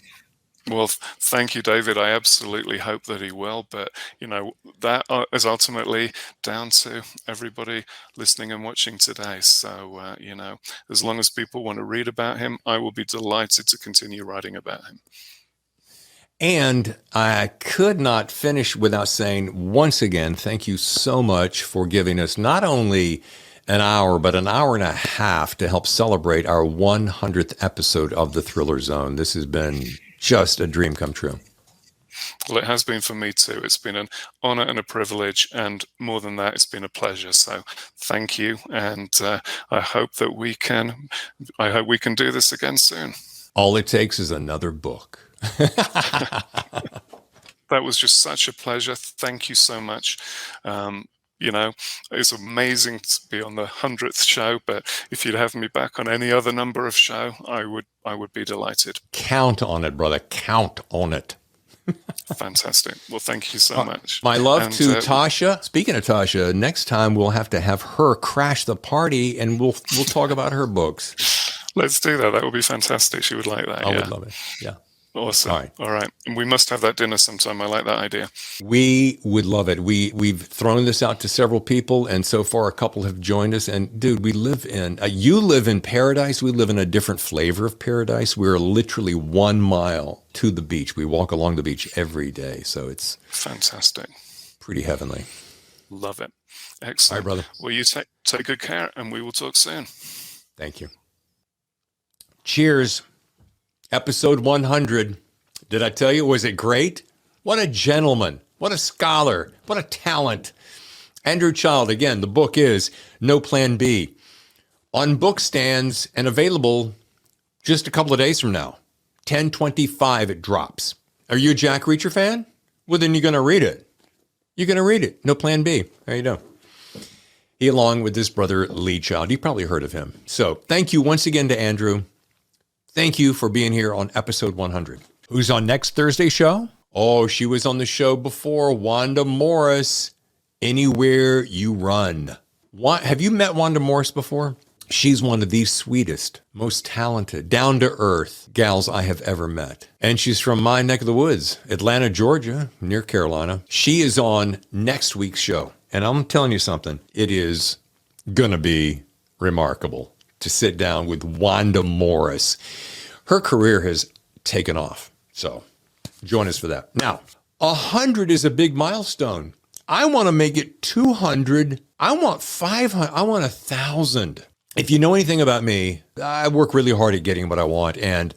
Speaker 4: Well, thank you, David. I absolutely hope that he will. But, that is ultimately down to everybody listening and watching today. So, as long as people want to read about him, I will be delighted to continue writing about him.
Speaker 2: And I could not finish without saying, once again, thank you so much for giving us not only an hour, but an hour and a half to help celebrate our 100th episode of The Thriller Zone. This has been just a dream come true.
Speaker 4: Well, it has been for me too. It's been an honor and a privilege, and more than that, it's been a pleasure. So thank you. And I hope we can do this again soon.
Speaker 2: All it takes is another book.
Speaker 4: That was just such a pleasure. Thank you so much. It's amazing to be on the 100th show, but if you'd have me back on any other number of show, I would be delighted.
Speaker 2: Count on it, brother. Count on it.
Speaker 4: Fantastic. Well, thank you so much.
Speaker 2: My love to Tasha. Speaking of Tasha, next time we'll have to have her crash the party, and we'll talk about her books.
Speaker 4: Let's do that. That would be fantastic. She would like that.
Speaker 2: I would love it. Yeah.
Speaker 4: Awesome. All right. And we must have that dinner sometime. I like that idea.
Speaker 2: We would love it. We've thrown this out to several people, and so far a couple have joined us. And dude, we live in, you live in paradise. We live in a different flavor of paradise. We're literally 1 mile to the beach. We walk along the beach every day. So it's
Speaker 4: fantastic.
Speaker 2: Pretty heavenly.
Speaker 4: Love it. Excellent.
Speaker 2: All right, brother.
Speaker 4: Well, you take good care, and we will talk soon.
Speaker 2: Thank you. Cheers. Episode 100. Did I tell you, was it great? What a gentleman. What a scholar. What a talent. Andrew Child, again, the book is No Plan B. On book stands and available just a couple of days from now. 10/25 it drops. Are you a Jack Reacher fan? Well, then you're going to read it. You're going to read it. No Plan B. There you go. He, along with his brother Lee Child. You probably heard of him. So thank you once again to Andrew. Thank you for being here on episode 100. Who's on next Thursday's show? Oh, she was on the show before, Wanda Morris. anywhere you run. Have you met Wanda Morris before? She's one of the sweetest, most talented, down-to-earth gals I have ever met. And she's from my neck of the woods, Atlanta, Georgia, near Carolina. She is on next week's show. And I'm telling you something, it is going to be remarkable to sit down with Wanda Morris. Her career has taken off. So join us for that. Now, 100 is a big milestone. I want to make it 200. I want 500. I want 1,000. If you know anything about me, I work really hard at getting what I want, and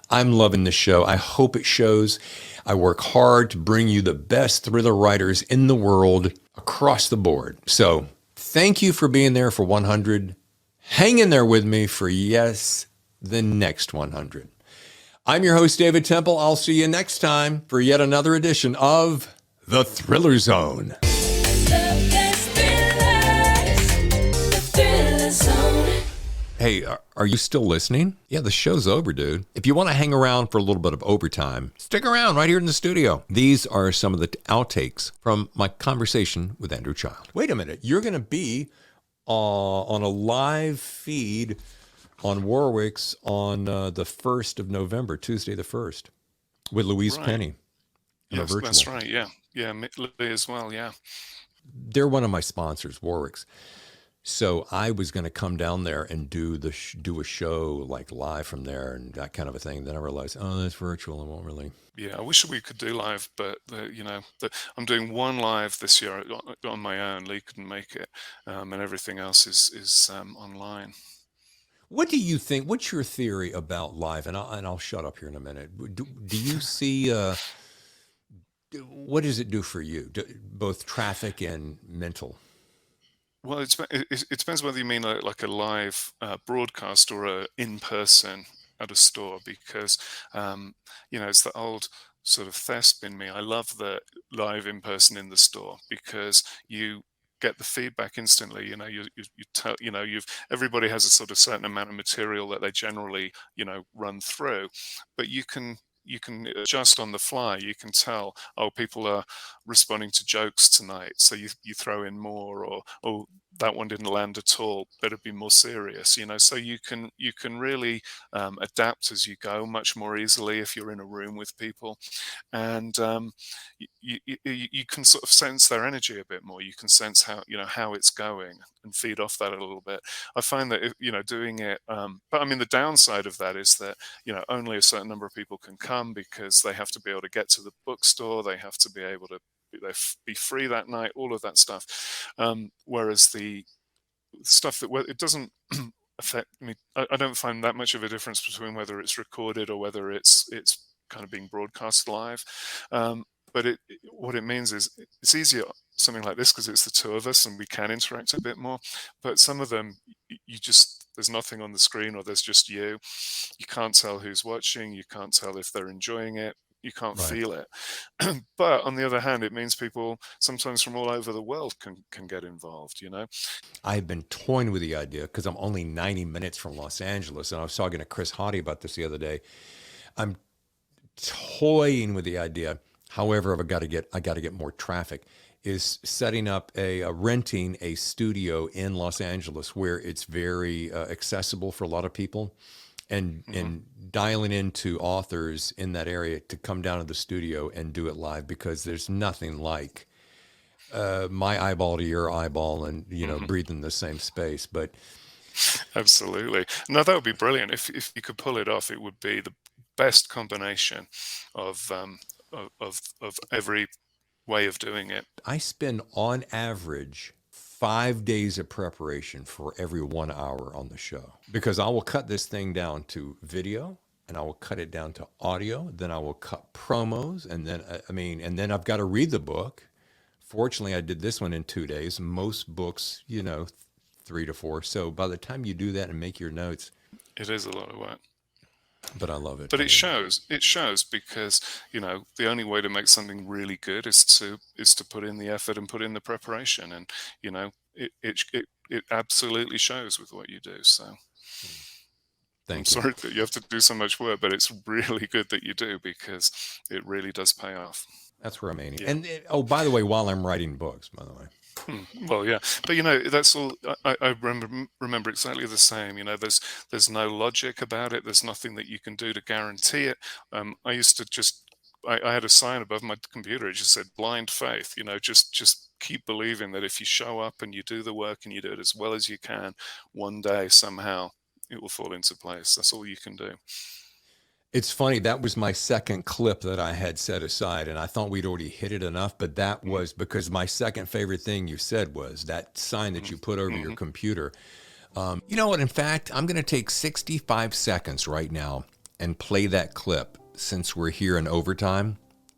Speaker 2: I'm loving this show. I hope it shows. I work hard to bring you the best thriller writers in the world across the board. So thank you for being there for 100. Hang in there with me for, yes, the next 100. I'm your host, David Temple. I'll see you next time for yet another edition of The Thriller Zone.
Speaker 6: The best thrillers, the Thriller Zone.
Speaker 2: Hey, are you still listening? Yeah, the show's over, dude. If you want to hang around for a little bit of overtime, stick around right here in the studio. These are some of the outtakes from my conversation with Andrew Child. Wait a minute. You're going to be on a live feed on Warwick's on the 1st of November, Tuesday the 1st, with Louise Penny.
Speaker 4: Yes, that's right. Yeah. Yeah, Lee as well. Yeah.
Speaker 2: They're one of my sponsors, Warwick's. So I was going to come down there and do a show like live from there and that kind of a thing. Then I realized, oh, that's virtual. I won't really.
Speaker 4: Yeah, I wish we could do live, but I'm doing one live this year on my own. Lee couldn't make it, and everything else is online.
Speaker 2: What do you think? What's your theory about live? And I'll shut up here in a minute. Do you see? What does it do for you, both traffic and mental?
Speaker 4: Well, it depends whether you mean like a live broadcast or a in person at a store, because it's the old sort of thesp in me. I love the live in person in the store because you get the feedback instantly. You tell, everybody has a sort of certain amount of material that they generally run through, but you can adjust on the fly. You can tell, oh, people are responding to jokes tonight, so you throw in more, or oh, that one didn't land at all, better be more serious. So you can really adapt as you go much more easily if you're in a room with people, and you can sort of sense their energy a bit more. You can sense how it's going and feed off that a little bit. I find that doing it, but I mean the downside of that is that only a certain number of people can come because they have to be able to get to the bookstore, they have to be able to be free that night, all of that stuff. Whereas the stuff that it doesn't affect me, I don't find that much of a difference between whether it's recorded or whether it's kind of being broadcast live. But what it means is it's easier something like this because it's the two of us and we can interact a bit more. But some of them, there's nothing on the screen, or there's just you. You can't tell who's watching. You can't tell if they're enjoying it. You can't feel it. But on the other hand, it means people sometimes from all over the world can get involved,
Speaker 2: I've been toying with the idea because I'm only 90 minutes from Los Angeles. And I was talking to Chris Hottie about this the other day. I'm toying with the idea. However, I got to get more traffic, is setting up renting a studio in Los Angeles where it's very accessible for a lot of people, and dialing into authors in that area to come down to the studio and do it live, because there's nothing like my eyeball to your eyeball and breathe in the same space. But
Speaker 4: absolutely, no, that would be brilliant if you could pull it off. It would be the best combination of every way of doing it.
Speaker 2: I spend on average 5 days of preparation for every 1 hour on the show, because I will cut this thing down to video, and I will cut it down to audio. Then I will cut promos, and then I've got to read the book. Fortunately, I did this one in 2 days. Most books, 3 to 4. So by the time you do that and make your notes,
Speaker 4: it is a lot of work.
Speaker 2: But I love it.
Speaker 4: But it shows because the only way to make something really good is to put in the effort and put in the preparation, and it absolutely shows with what you do. So I'm sorry that you have to do so much work, but it's really good that you do, because it really does pay off.
Speaker 2: That's where I'm aiming. Yeah. And by the way, while I'm writing books, by the way.
Speaker 4: Well, yeah, but that's all. I remember exactly the same. There's no logic about it. There's nothing that you can do to guarantee it. I used to I had a sign above my computer. It just said "blind faith." Just keep believing that if you show up and you do the work and you do it as well as you can, one day somehow it will fall into place. That's all you can do.
Speaker 2: It's funny, that was my second clip that I had set aside, and I thought we'd already hit it enough, but that was because my second favorite thing you said was that sign that you put over your computer. You know what? In fact, I'm going to take 65 seconds right now and play that clip since we're here in overtime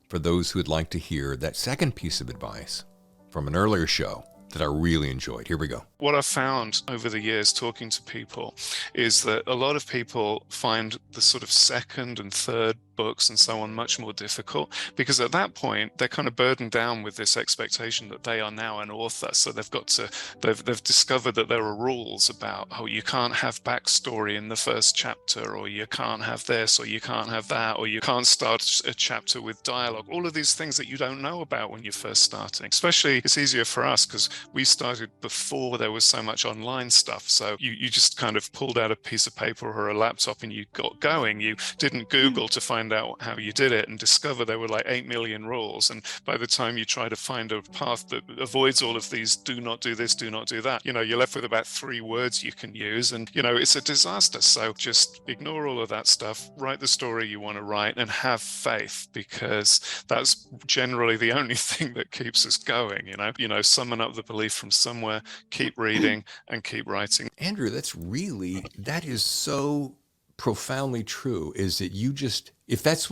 Speaker 2: for those who would like to hear that second piece of advice from an earlier show that I really enjoyed. Here we go.
Speaker 4: What I've found over the years talking to people is that a lot of people find the sort of second and third books and so on much more difficult, because at that point they're kind of burdened down with this expectation that they are now an author. So they've discovered that there are rules about, you can't have backstory in the first chapter, or you can't have this, or you can't have that, or you can't start a chapter with dialogue. All of these things that you don't know about when you're first starting. Especially, it's easier for us because we started before there was so much online stuff. So you just kind of pulled out a piece of paper or a laptop and you got going. You didn't Google to find out how you did it and discover there were like 8 million rules. And by the time you try to find a path that avoids all of these, do not do this, do not do that, you're left with about 3 words you can use. And, it's a disaster. So just ignore all of that stuff, write the story you want to write, and have faith, because that's generally the only thing that keeps us going. Summon up the belief from somewhere, keep reading and keep writing.
Speaker 2: Andrew, that is so profoundly true, is that you just, if that's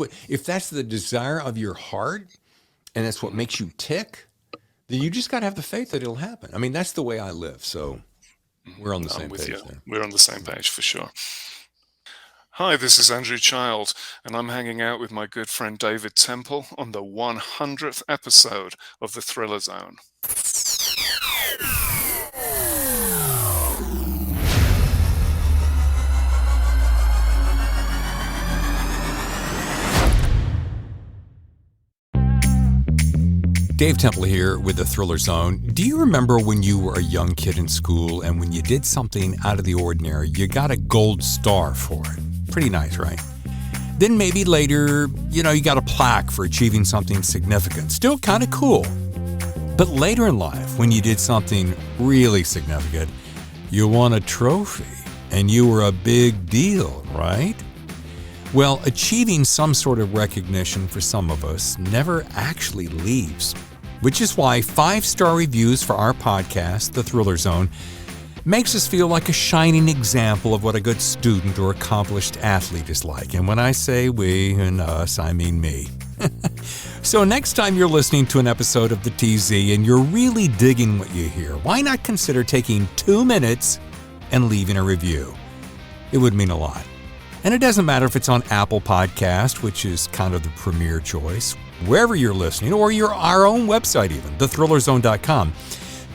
Speaker 2: the desire of your heart and that's what makes you tick, then you just got to have the faith that it'll happen. I mean, that's the way I live. So we're on the same page there.
Speaker 4: We're on the same page for sure. Hi, this is Andrew Child, and I'm hanging out with my good friend David Temple on the 100th episode of The Thriller Zone.
Speaker 1: Dave Temple here with the Thriller Zone. Do you remember when you were a young kid in school and when you did something out of the ordinary, you got a gold star for it? Pretty nice, right? Then maybe later, you got a plaque for achieving something significant. Still kind of cool. But later in life, when you did something really significant, you won a trophy and you were a big deal, right? Well, achieving some sort of recognition for some of us never actually leaves, which is why 5-star reviews for our podcast, The Thriller Zone, makes us feel like a shining example of what a good student or accomplished athlete is like. And when I say we and us, I mean me. So next time you're listening to an episode of the TZ and you're really digging what you hear, why not consider taking 2 minutes and leaving a review? It would mean a lot. And it doesn't matter if it's on Apple Podcast, which is kind of the premier choice, wherever you're listening, or our own website even, thethrillerzone.com.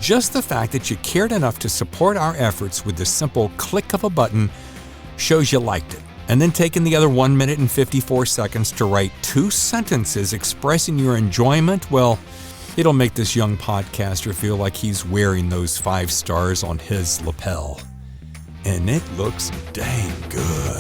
Speaker 1: Just the fact that you cared enough to support our efforts with the simple click of a button shows you liked it. And then taking the other 1 minute and 54 seconds to write 2 sentences expressing your enjoyment, well, it'll make this young podcaster feel like he's wearing those 5 stars on his lapel. And it looks dang good.